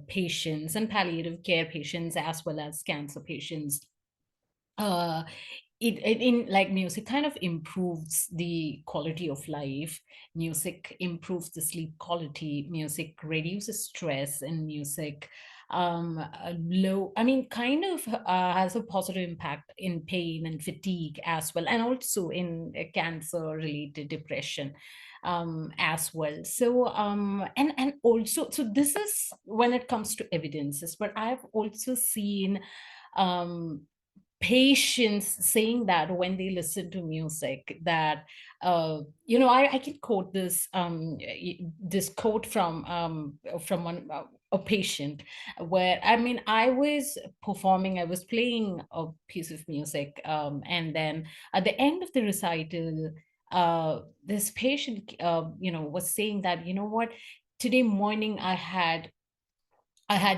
Speaker 4: patients and palliative care patients as well as cancer patients. In like music kind of improves the quality of life. Music improves the sleep quality. Music reduces stress, and music kind of has a positive impact in pain and fatigue as well, and also in cancer related depression as well. So and also, so this is when it comes to evidences, but I've also seen patients saying that when they listen to music, that I can quote this quote from one a patient, where I was performing, I was playing a piece of music, and then at the end of the recital, this patient was saying that, what, today morning I had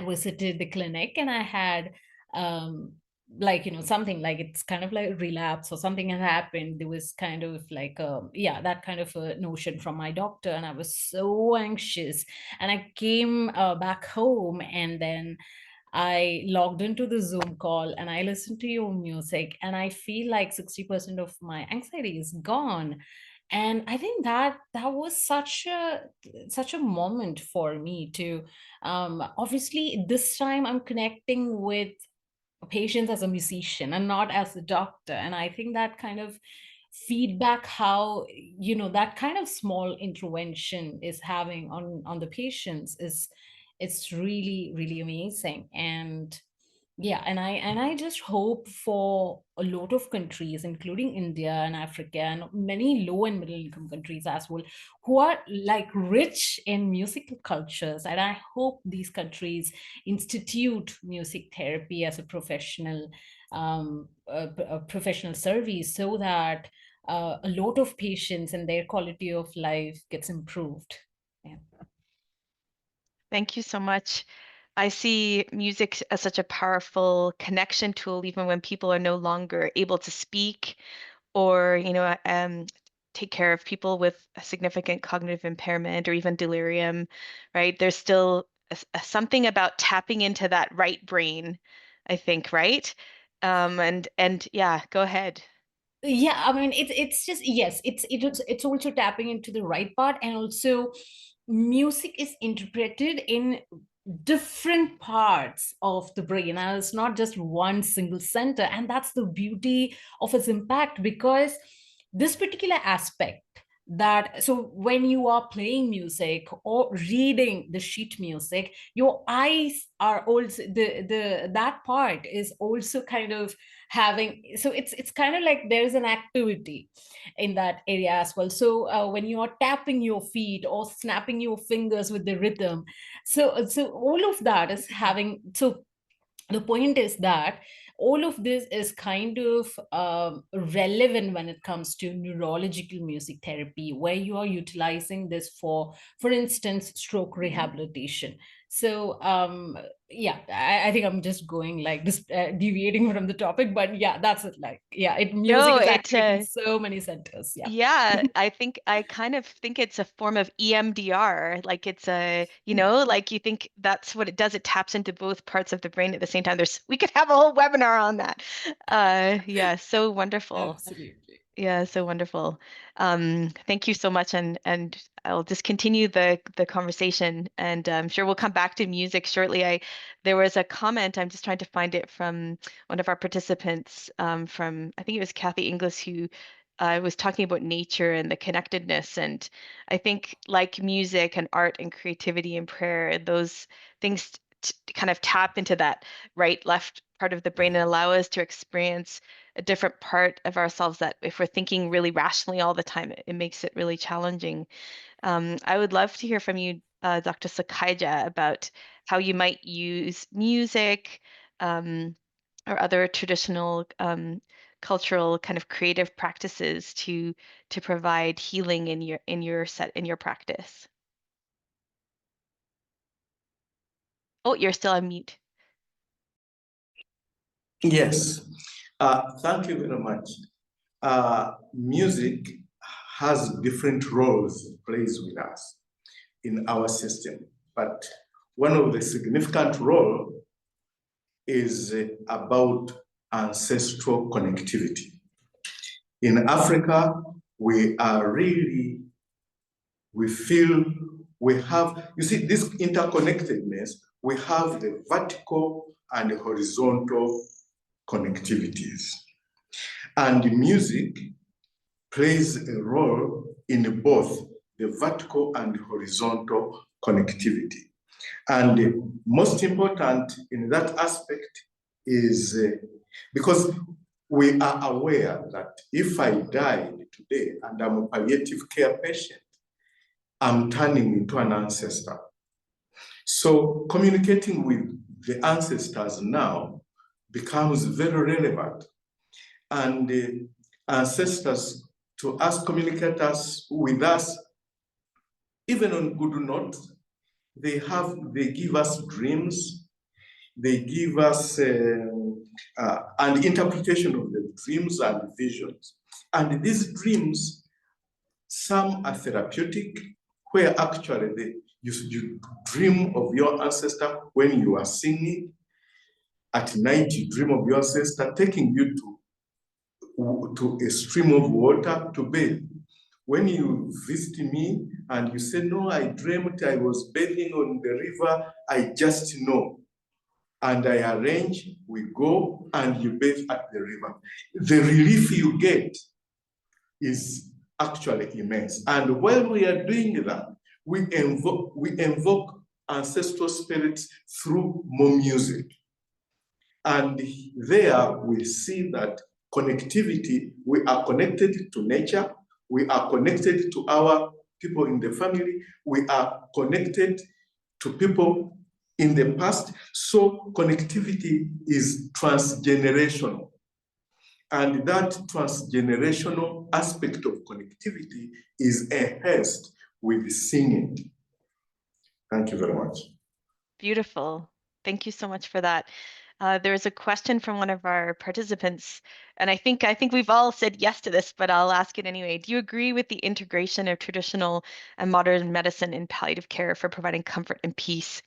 Speaker 4: visited the clinic, and I had something like, it's kind of like relapse or something had happened. There was kind of like that kind of a notion from my doctor, and I was so anxious, and I came back home, and then I logged into the Zoom call and I listened to your music, and I feel like 60% of my anxiety is gone. And I think that was such a moment for me to obviously this time I'm connecting with patients as a musician and not as a doctor. And I think that kind of feedback, how that kind of small intervention is having on the patients, is it's really, really amazing. And yeah, and I just hope for a lot of countries, including India and Africa and many low and middle income countries as well, who are like rich in musical cultures. And I hope these countries institute music therapy as a professional service, so that a lot of patients and their quality of life gets improved. Yeah.
Speaker 3: Thank you so much. I see music as such a powerful connection tool, even when people are no longer able to speak, or take care of people with a significant cognitive impairment or even delirium, right? There's still something about tapping into that right brain, I think, right? And yeah, go ahead.
Speaker 4: Yeah, I mean, it's just, yes, it's also tapping into the right part, and also music is interpreted in different parts of the brain, and it's not just one single center, and that's the beauty of its impact, because this particular aspect, that so when you are playing music or reading the sheet music, your eyes are also the that part is also kind of having, so it's kind of like there's an activity in that area as well. So when you are tapping your feet or snapping your fingers with the rhythm, so all of that is having, so the point is that all of this is kind of relevant when it comes to neurological music therapy, where you are utilizing this for instance, stroke rehabilitation. So yeah, I think I'm just going like this, deviating from the topic, but yeah, that's it. Like, yeah, music
Speaker 3: No,
Speaker 4: is
Speaker 3: it
Speaker 4: activating so many centers. Yeah.
Speaker 3: yeah, I kind of think it's a form of EMDR. Like it's a, like you think that's what it does. It taps into both parts of the brain at the same time. We could have a whole webinar on that. Yeah, so wonderful.
Speaker 4: Absolutely.
Speaker 3: Yeah, so wonderful. Thank you so much, and I'll just continue the conversation, and I'm sure we'll come back to music shortly. There was a comment, I'm just trying to find it, from one of our participants, from I think it was Kathy Inglis, who was talking about nature and the connectedness. And I think like music and art and creativity and prayer, those things kind of tap into that right left part of the brain and allow us to experience a different part of ourselves that if we're thinking really rationally all the time, it makes it really challenging. I would love to hear from you, Dr. Sakaija, about how you might use music or other traditional cultural kind of creative practices to provide healing in your practice. Oh, you're still on mute.
Speaker 6: Yes, thank you very much. Music has different roles it plays with us in our system, but one of the significant role is about ancestral connectivity. In Africa, we feel we have, you see, this interconnectedness, we have the vertical and the horizontal connectivities. And music plays a role in both the vertical and horizontal connectivity. And most important in that aspect is because we are aware that if I died today and I'm a palliative care patient, I'm turning into an ancestor. So communicating with the ancestors now becomes very relevant. And the ancestors to us, communicate us with us, even on good notes. They give us dreams, they give us an interpretation of the dreams and visions. And these dreams, some are therapeutic, where actually you dream of your ancestor when you are singing. At night, you dream of your ancestor taking you to a stream of water to bathe. When you visit me and you say, no, I dreamt I was bathing on the river, I just know. And I arrange, we go and you bathe at the river. The relief you get is actually immense. And while we are doing that, we invoke ancestral spirits through more music. And there we see that connectivity, we are connected to nature, we are connected to our people in the family, we are connected to people in the past. So connectivity is transgenerational. And that transgenerational aspect of connectivity is enhanced with singing. Thank you very much.
Speaker 3: Beautiful. Thank you so much for that. There was a question from one of our participants, and I think we've all said yes to this, but I'll ask it anyway. Do you agree with the integration of traditional and modern medicine in palliative care for providing comfort and peace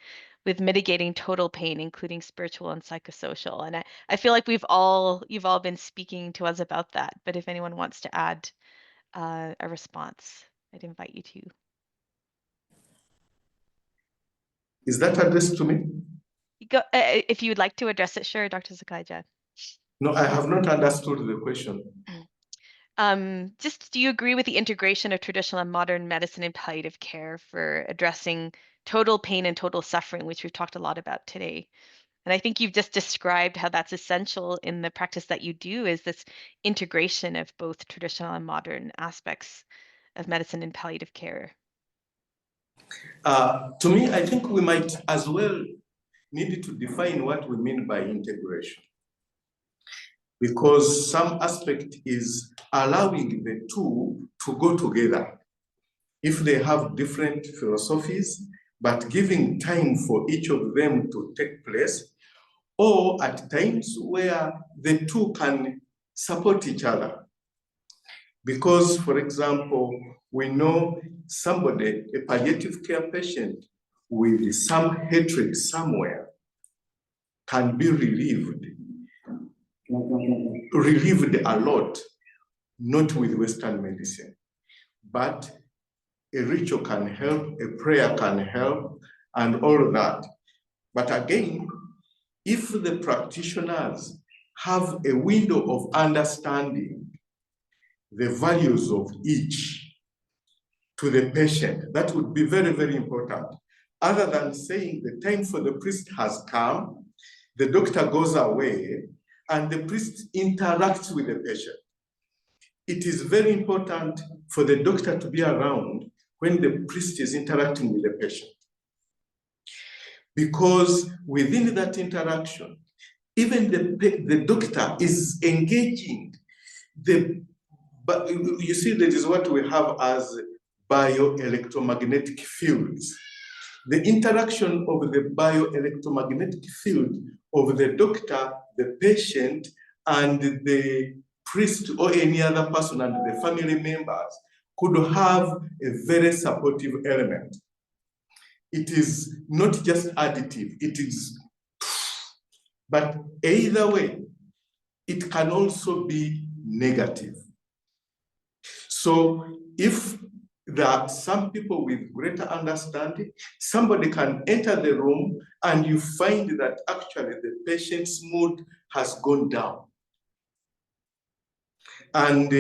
Speaker 3: with mitigating total pain, including spiritual and psychosocial. And I feel like you've all been speaking to us about that. But if anyone wants to add a response, I'd invite you to.
Speaker 6: Is that addressed to me?
Speaker 3: Go, if you would like to address it, sure, Dr. Sakaija.
Speaker 6: No, I have not understood the question.
Speaker 3: Just do you agree with the integration of traditional and modern medicine and palliative care for addressing total pain and total suffering, which we've talked a lot about today? And I think you've just described how that's essential in the practice that you do, is this integration of both traditional and modern aspects of medicine and palliative care.
Speaker 6: To me, I think we might as well need to define what we mean by integration, because some aspect is allowing the two to go together. If they have different philosophies, but giving time for each of them to take place, or at times where the two can support each other. Because, for example, we know somebody, a palliative care patient with some hatred somewhere, can be relieved a lot, not with Western medicine, but a ritual can help, a prayer can help, and all of that. But again, if the practitioners have a window of understanding the values of each to the patient, that would be very, very important. Other than saying the time for the priest has come, the doctor goes away, and the priest interacts with the patient. It is very important for the doctor to be around when the priest is interacting with the patient. Because within that interaction, even the doctor is engaging but you see, that is what we have as bioelectromagnetic fields. The interaction of the bioelectromagnetic field of the doctor, the patient, and the priest or any other person and the family members could have a very supportive element. It is not just additive, it is, but either way, it can also be negative. So if there are some people with greater understanding, somebody can enter the room and you find that actually the patient's mood has gone down. And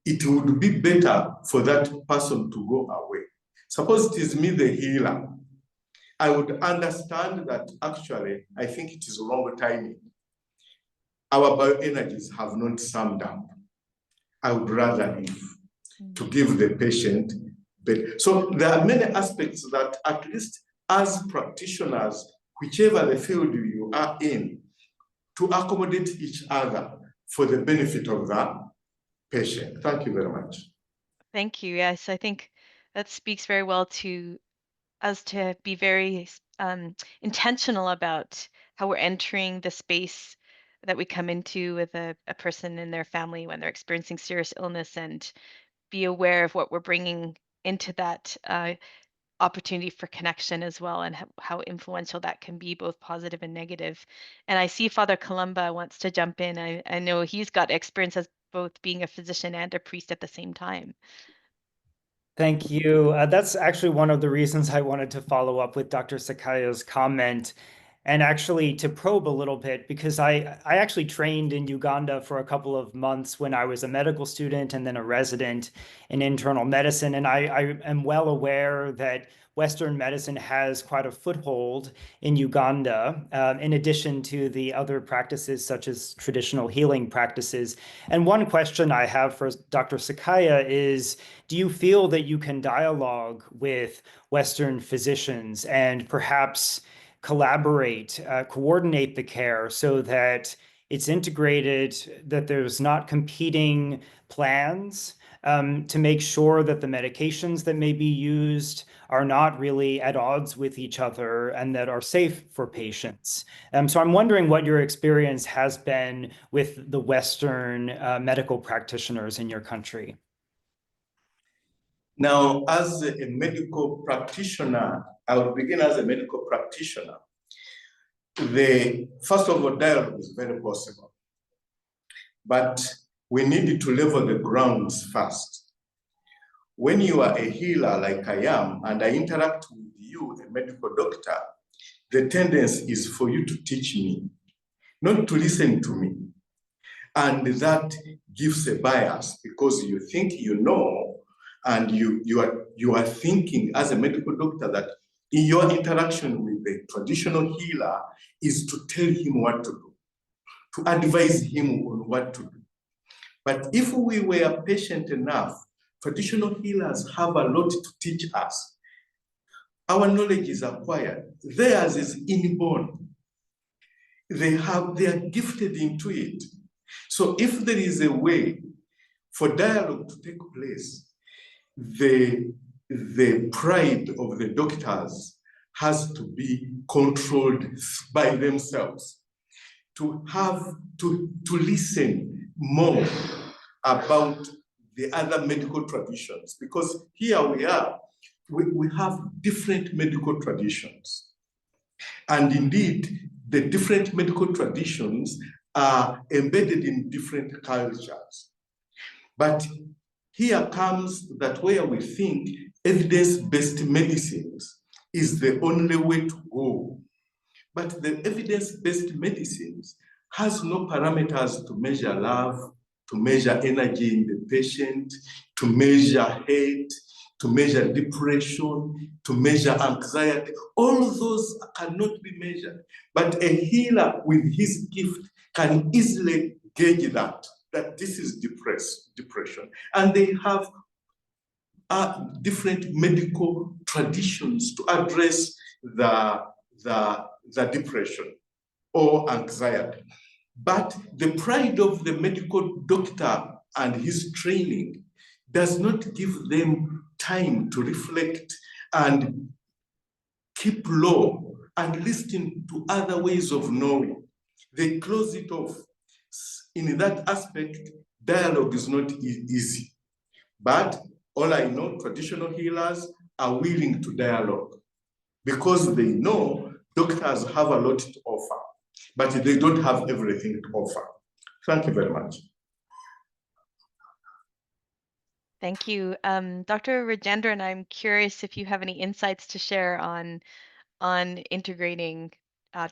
Speaker 6: it would be better for that person to go away. Suppose it is me, the healer. I would understand that actually, I think it is wrong timing. Our bioenergies have not summed up. I would rather leave to give the patient better. So there are many aspects that at least as practitioners, whichever the field you are in, to accommodate each other for the benefit of the patient. Thank you very much.
Speaker 3: Thank you. Yes, I think that speaks very well to us to be very intentional about how we're entering the space that we come into with a person in their family when they're experiencing serious illness, and be aware of what we're bringing into that opportunity for connection as well, and how influential that can be, both positive and negative. And I see Father Columba wants to jump in. I know he's got experience as both being a physician and a priest at the same time.
Speaker 5: Thank you. That's actually one of the reasons I wanted to follow up with Dr. Sakai's comment, and actually to probe a little bit, because I actually trained in Uganda for a couple of months when I was a medical student and then a resident in internal medicine. And I am well aware that Western medicine has quite a foothold in Uganda, in addition to the other practices such as traditional healing practices. And one question I have for Dr. Sakaya is, do you feel that you can dialogue with Western physicians and perhaps collaborate, coordinate the care so that it's integrated, that there's not competing plans, to make sure that the medications that may be used are not really at odds with each other and that are safe for patients? So I'm wondering what your experience has been with the Western medical practitioners in your country.
Speaker 6: Now, as a medical practitioner, I will begin as a medical practitioner. First of all, dialogue is very possible, but we need to level the grounds first. When you are a healer like I am, and I interact with you, a medical doctor, the tendency is for you to teach me, not to listen to me. And that gives a bias because you think you know, and you are thinking as a medical doctor that in your interaction with the traditional healer is to tell him what to do, to advise him on what to do. But if we were patient enough, traditional healers have a lot to teach us. Our knowledge is acquired. Theirs is inborn. They are gifted into it. So if there is a way for dialogue to take place, the pride of the doctors has to be controlled by themselves, to listen more about the other medical traditions, because here we are, we have different medical traditions. And indeed, the different medical traditions are embedded in different cultures. But here comes that where we think evidence-based medicines is the only way to go. But the evidence-based medicines has no parameters to measure love, to measure energy in the patient, to measure hate, to measure depression, to measure anxiety. All those cannot be measured. But a healer with his gift can easily gauge that this is depression. And they have different medical traditions to address the depression or anxiety. But the pride of the medical doctor and his training does not give them time to reflect and keep low and listen to other ways of knowing. They close it off. In that aspect, dialogue is not easy. But all I know, traditional healers are willing to dialogue because they know doctors have a lot to offer, but they don't have everything to offer. Thank you very much.
Speaker 3: Thank you. Dr. Rajendran, I'm curious if you have any insights to share on integrating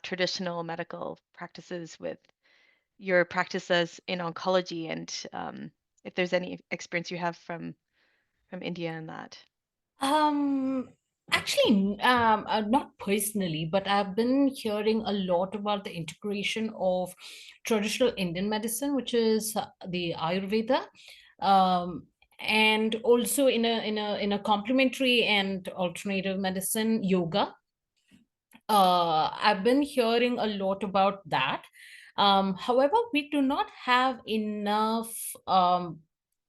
Speaker 3: traditional medical practices with your practices in oncology, and if there's any experience you have from India in that.
Speaker 4: Actually, not personally, but I've been hearing a lot about the integration of traditional Indian medicine, which is the Ayurveda, and also in a complementary and alternative medicine, yoga. I've been hearing a lot about that. However, we do not have enough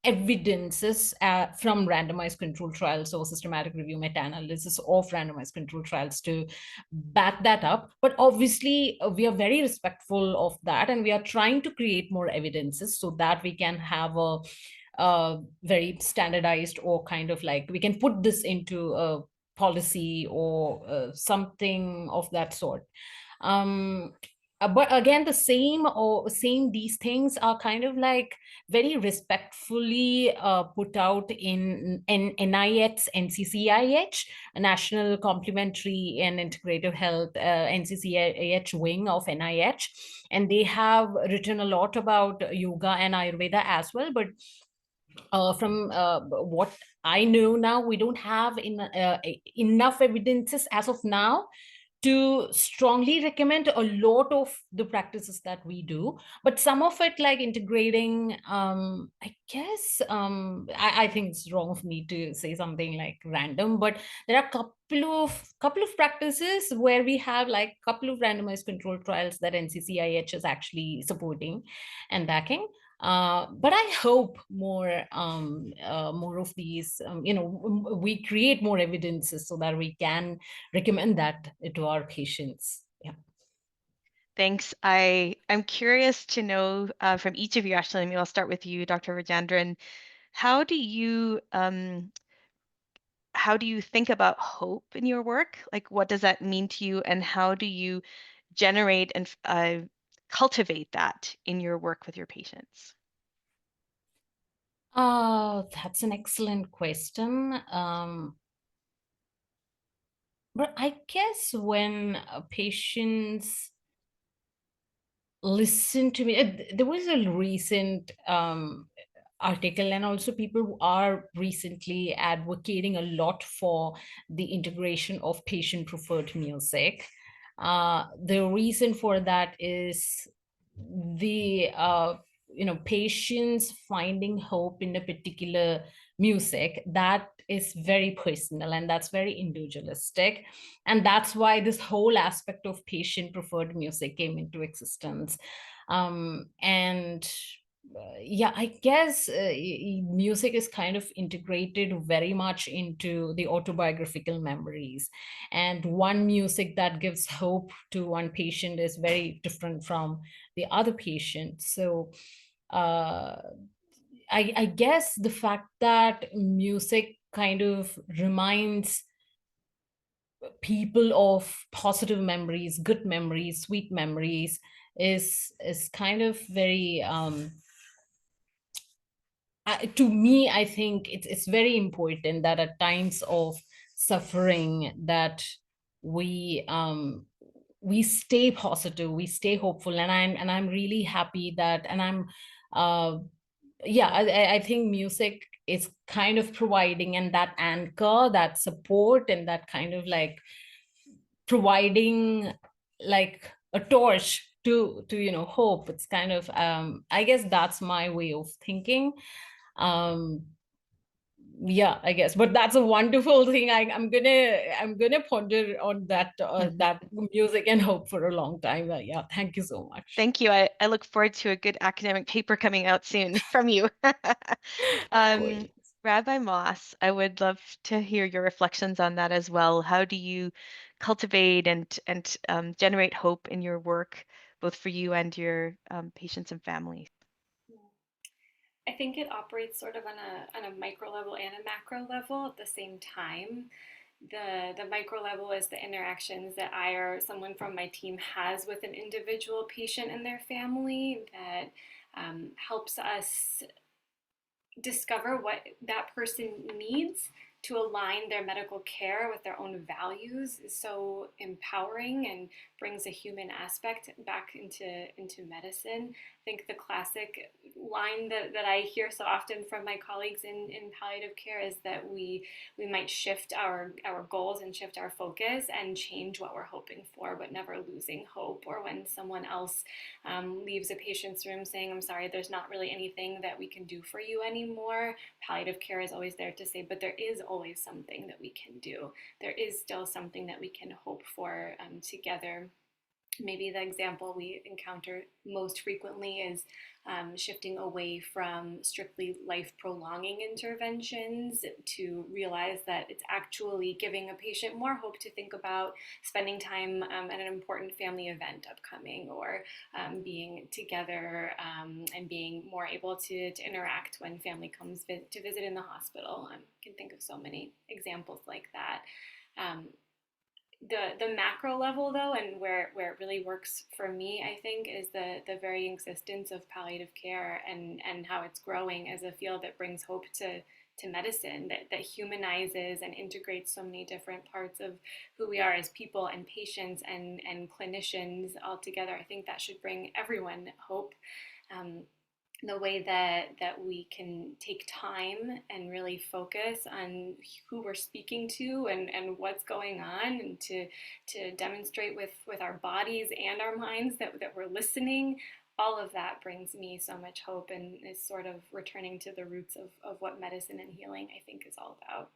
Speaker 4: evidences from randomized control trials or systematic review meta-analysis of randomized control trials to back that up. But obviously, we are very respectful of that, and we are trying to create more evidences so that we can have a very standardized, or kind of like we can put this into a policy or something of that sort. But again, the same these things are kind of like very respectfully put out in NIH, NCCIH, National Complementary and Integrative Health, NCCIH wing of NIH, and they have written a lot about yoga and Ayurveda as well. But from what I know now, we don't have enough evidences as of now to strongly recommend a lot of the practices that we do. But some of it, like integrating, I guess, I think it's wrong of me to say something like random, but there are a couple of practices where we have like a couple of randomized control trials that NCCIH is actually supporting and backing. But I hope more of these, we create more evidences so that we can recommend that to our patients. Yeah.
Speaker 3: Thanks. I'm curious to know from each of you, actually, maybe I'll start with you, Dr. Rajendran, how do you how do you think about hope in your work? Like, what does that mean to you, and how do you generate and cultivate that in your work with your patients?
Speaker 4: That's an excellent question. But I guess when patients listen to me, there was a recent article, and also people are recently advocating a lot for the integration of patient preferred music. The reason for that is the patients finding hope in a particular music that is very personal and that's very individualistic, and that's why this whole aspect of patient preferred music came into existence. And yeah, I guess music is kind of integrated very much into the autobiographical memories, and one music that gives hope to one patient is very different from the other patient. So I guess the fact that music kind of reminds people of positive memories, good memories, sweet memories is kind of very to me, I think it's very important that at times of suffering that we we stay positive, we stay hopeful, and I'm really happy that, and I'm yeah, I think music is kind of providing and that anchor, that support, and that kind of like providing like a torch to hope. It's kind of I guess that's my way of thinking. um yeah, I guess, but that's a wonderful thing. I'm gonna ponder on that that music and hope for a long time. Yeah, thank you so much.
Speaker 3: Thank you. I look forward to a good academic paper coming out soon from you.
Speaker 4: Of course.
Speaker 3: Rabbi Moss, I would love to hear your reflections on that as well. How do you cultivate and generate hope in your work, both for you and your patients and families?
Speaker 2: I think it operates sort of on a micro level and a macro level at the same time. The micro level is the interactions that I or someone from my team has with an individual patient and their family that helps us discover what that person needs to align their medical care with their own values is so empowering and brings a human aspect back into medicine. I think the classic line that I hear so often from my colleagues in palliative care is that we might shift our goals and shift our focus and change what we're hoping for, but never losing hope. Or when someone else leaves a patient's room saying, I'm sorry, there's not really anything that we can do for you anymore, palliative care is always there to say, but there is always something that we can do. There is still something that we can hope for together. Maybe the example we encounter most frequently is shifting away from strictly life prolonging interventions to realize that it's actually giving a patient more hope to think about spending time at an important family event upcoming, or being together and being more able to interact when family comes to visit in the hospital. I can think of so many examples like that. The macro level, though, and where it really works for me, I think, is the very existence of palliative care and how it's growing as a field that brings hope to medicine, that humanizes and integrates so many different parts of who we are as people and patients and clinicians all together. I think that should bring everyone hope. The way that we can take time and really focus on who we're speaking to and what's going on, and to demonstrate with our bodies and our minds that we're listening. All of that brings me so much hope and is sort of returning to the roots of what medicine and healing, I think, is all about.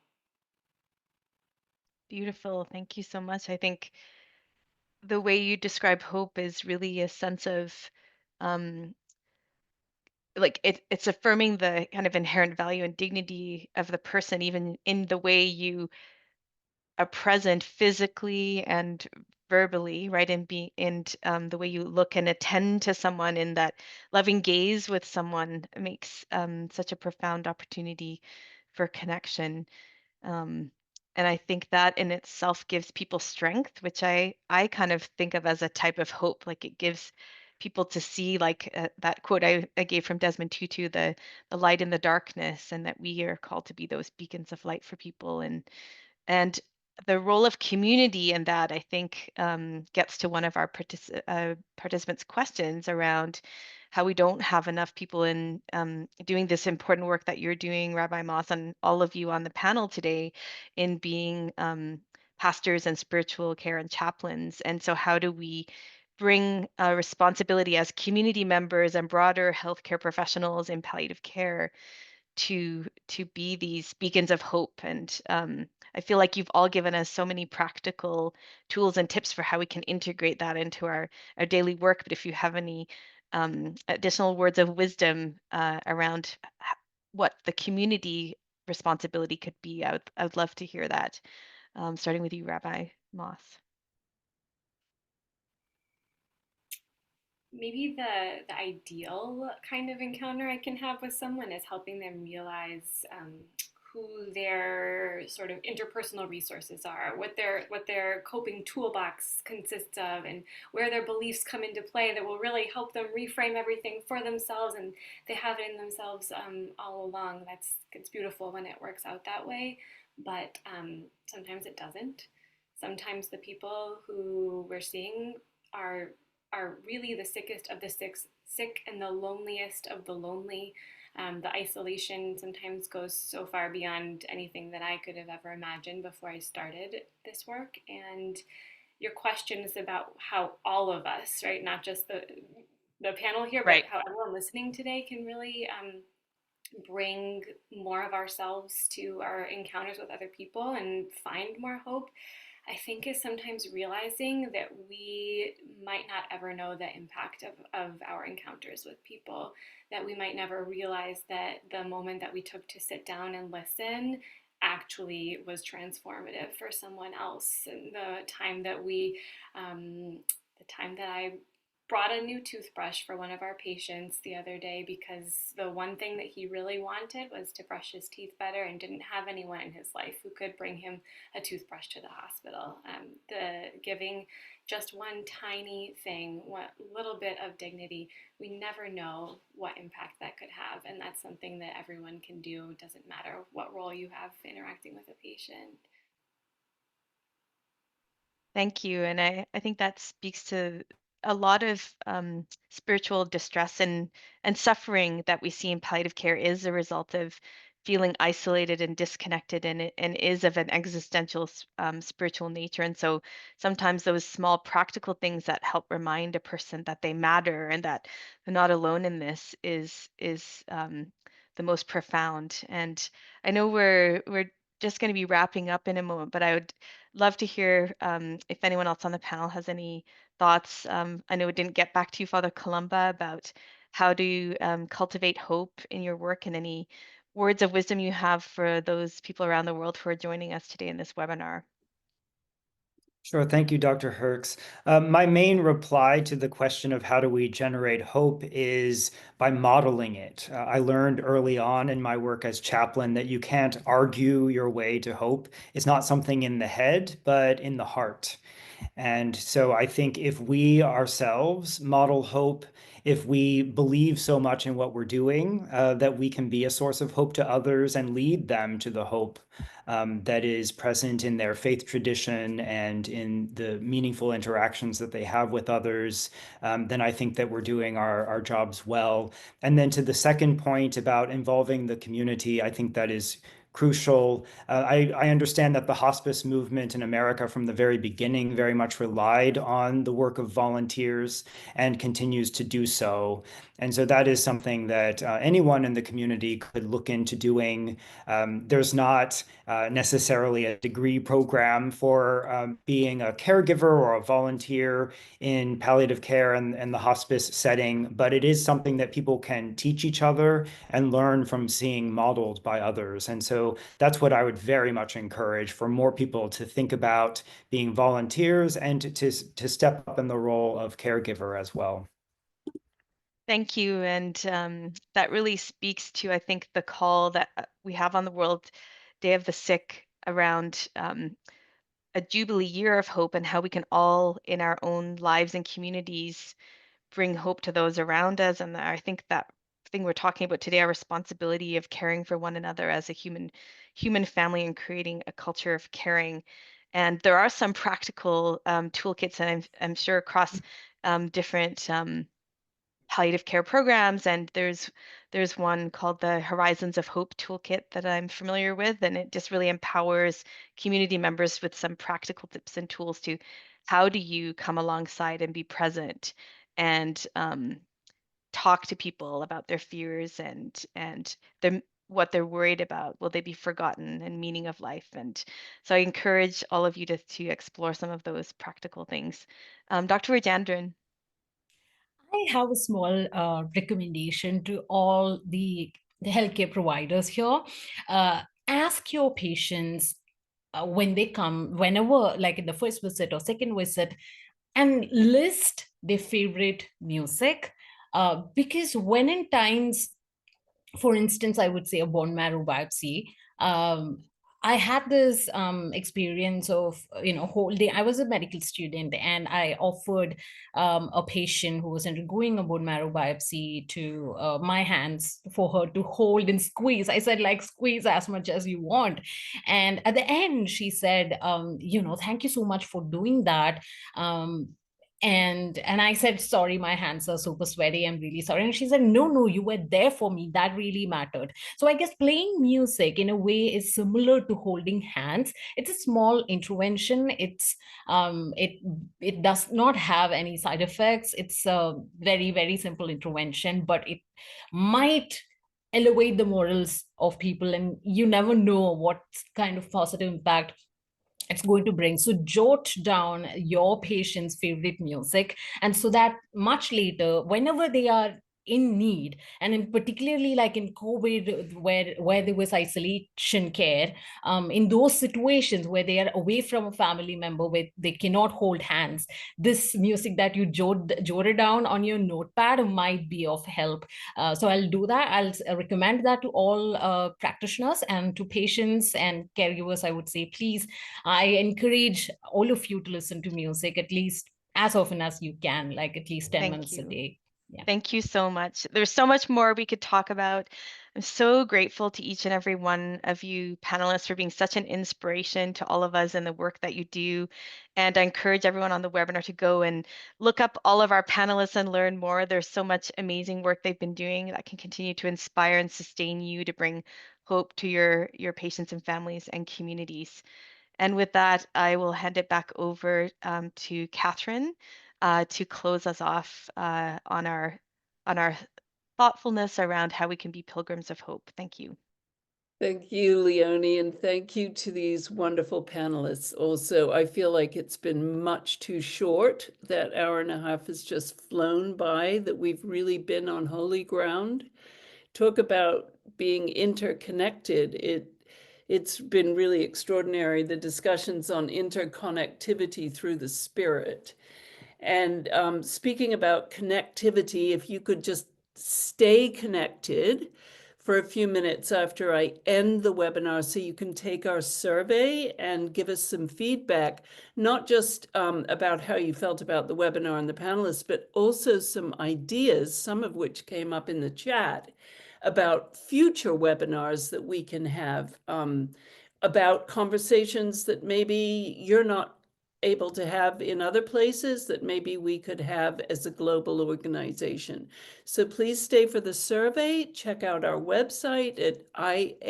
Speaker 3: Beautiful. Thank you so much. I think the way you describe hope is really a sense of um, like it's affirming the kind of inherent value and dignity of the person, even in the way you are present physically and verbally, right? And the way you look and attend to someone in that loving gaze with someone makes such a profound opportunity for connection. Um, I think that in itself gives people strength, which I kind of think of as a type of hope. Like it gives people to see, like that quote I gave from Desmond Tutu, the light in the darkness, and that we are called to be those beacons of light for people. And the role of community in that, I think, gets to one of our participants' questions around how we don't have enough people in doing this important work that you're doing, Rabbi Moss, and all of you on the panel today in being pastors and spiritual care and chaplains. And so how do we bring responsibility as community members and broader healthcare professionals in palliative care to be these beacons of hope? And I feel like you've all given us so many practical tools and tips for how we can integrate that into our daily work. But if you have any additional words of wisdom around what the community responsibility could be, I would love to hear that. Starting with you, Rabbi Moss.
Speaker 2: Maybe the ideal kind of encounter I can have with someone is helping them realize who their sort of interpersonal resources are, what their coping toolbox consists of, and where their beliefs come into play that will really help them reframe everything for themselves, and they have it in themselves all along. It's beautiful when it works out that way, but sometimes it doesn't. Sometimes the people who we're seeing are really the sickest of the sick and the loneliest of the lonely. The isolation sometimes goes so far beyond anything that I could have ever imagined before I started this work. And your question is about how all of us, right, not just the panel here,
Speaker 3: Right.
Speaker 2: but how everyone listening today can really bring more of ourselves to our encounters with other people and find more hope, I think, is sometimes realizing that we might not ever know the impact of our encounters with people, that we might never realize that the moment that we took to sit down and listen actually was transformative for someone else. And the time that I brought a new toothbrush for one of our patients the other day because the one thing that he really wanted was to brush his teeth better and didn't have anyone in his life who could bring him a toothbrush to the hospital. The giving just one tiny thing, one little bit of dignity, we never know what impact that could have. And that's something that everyone can do. It doesn't matter what role you have interacting with a patient.
Speaker 3: Thank you. And I think that speaks to a lot of spiritual distress and suffering that we see in palliative care is a result of feeling isolated and disconnected, and is of an existential spiritual nature. And so sometimes those small practical things that help remind a person that they matter and that they're not alone in this is the most profound. And I know we're just going to be wrapping up in a moment, but I would love to hear if anyone else on the panel has any thoughts. I know it didn't get back to you, Father Columba, about how do you cultivate hope in your work, and any words of wisdom you have for those people around the world who are joining us today in this webinar.
Speaker 5: Sure. Thank you, Dr. Herx. My main reply to the question of how do we generate hope is by modeling it. I learned early on in my work as chaplain that you can't argue your way to hope. It's not something in the head, but in the heart. And so I think if we ourselves model hope, if we believe so much in what we're doing, that we can be a source of hope to others and lead them to the hope that is present in their faith tradition and in the meaningful interactions that they have with others, then I think that we're doing our jobs well. And then to the second point about involving the community, I think that is crucial. I understand that the hospice movement in America from the very beginning very much relied on the work of volunteers and continues to do so. And so that is something that anyone in the community could look into doing. There's not necessarily a degree program for being a caregiver or a volunteer in palliative care and the hospice setting, but it is something that people can teach each other and learn from seeing modeled by others. And so that's what I would very much encourage, for more people to think about being volunteers and to step up in the role of caregiver as well.
Speaker 3: Thank you. And that really speaks to, I think, the call that we have on the World Day of the Sick around a Jubilee year of hope and how we can all in our own lives and communities bring hope to those around us. And I think that thing we're talking about today, our responsibility of caring for one another as a human family and creating a culture of caring. And there are some practical toolkits, and I'm sure across different palliative care programs, and there's one called the Horizons of Hope toolkit that I'm familiar with, and it just really empowers community members with some practical tips and tools to how do you come alongside and be present and talk to people about their fears and what they're worried about. Will they be forgotten, and meaning of life? And so I encourage all of you to explore some of those practical things. Dr. Rajendran.
Speaker 4: I have a small recommendation to all the healthcare providers here. Ask your patients when they come, whenever, like in the first visit or second visit, and list their favorite music. Because when in times, for instance, I would say a bone marrow biopsy, I had this experience of, holding, I was a medical student and I offered a patient who was undergoing a bone marrow biopsy to my hands for her to hold and squeeze. I said, like, squeeze as much as you want. And at the end, she said, thank you so much for doing that. And I said, sorry, my hands are super sweaty, I'm really sorry. And she said, no, you were there for me, that really mattered. So I guess playing music in a way is similar to holding hands. It's a small intervention. It does not have any side effects. It's a very, very simple intervention, but it might elevate the morals of people, and you never know what kind of positive impact it's going to bring. So jot down your patient's favorite music, and so that much later, whenever they are in need, and in particularly like in COVID, where there was isolation care, in those situations where they are away from a family member, where they cannot hold hands, this music that you jotted down on your notepad might be of help. So I'll do that. I'll recommend that to all practitioners, and to patients and caregivers, I would say, please, I encourage all of you to listen to music at least as often as you can, like at least 10
Speaker 3: Thank
Speaker 4: minutes a
Speaker 3: you.
Speaker 4: day. Yeah.
Speaker 3: Thank you so much. There's so much more we could talk about. I'm so grateful to each and every one of you panelists for being such an inspiration to all of us in the work that you do. And I encourage everyone on the webinar to go and look up all of our panelists and learn more. There's so much amazing work they've been doing that can continue to inspire and sustain you to bring hope to your patients and families and communities. And with that, I will hand it back over to Catherine to close us off on our thoughtfulness around how we can be pilgrims of hope. Thank you.
Speaker 1: Thank you, Leonie, and thank you to these wonderful panelists. Also, I feel like it's been much too short. That hour and a half has just flown by, that we've really been on holy ground. Talk about being interconnected. It's been really extraordinary, the discussions on interconnectivity through the spirit. And speaking about connectivity, if you could just stay connected for a few minutes after I end the webinar so you can take our survey and give us some feedback, not just about how you felt about the webinar and the panelists, but also some ideas, some of which came up in the chat, about future webinars that we can have, about conversations that maybe you're not able to have in other places, that maybe we could have as a global organization. So please stay for the survey. Check out our website at IAHPC.org.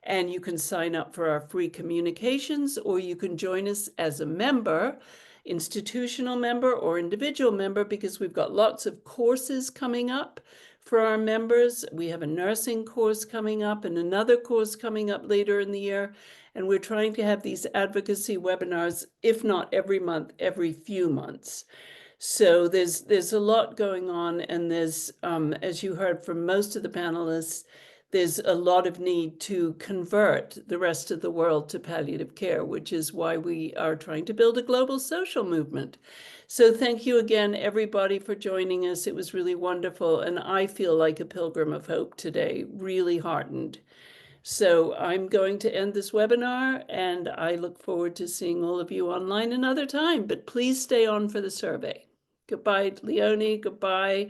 Speaker 1: And you can sign up for our free communications, or you can join us as a member, institutional member or individual member, because we've got lots of courses coming up for our members. We have a nursing course coming up and another course coming up later in the year. And we're trying to have these advocacy webinars, if not every month, every few months. So there's a lot going on, and there's, as you heard from most of the panelists, there's a lot of need to convert the rest of the world to palliative care, which is why we are trying to build a global social movement. So thank you again, everybody, for joining us. It was really wonderful, and I feel like a pilgrim of hope today, really heartened. So I'm going to end this webinar, and I look forward to seeing all of you online another time, but please stay on for the survey. Goodbye, Leonie. Goodbye,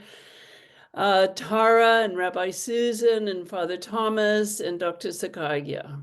Speaker 1: Tara and Rabbi Susan and Father Thomas and Dr. Sakagia.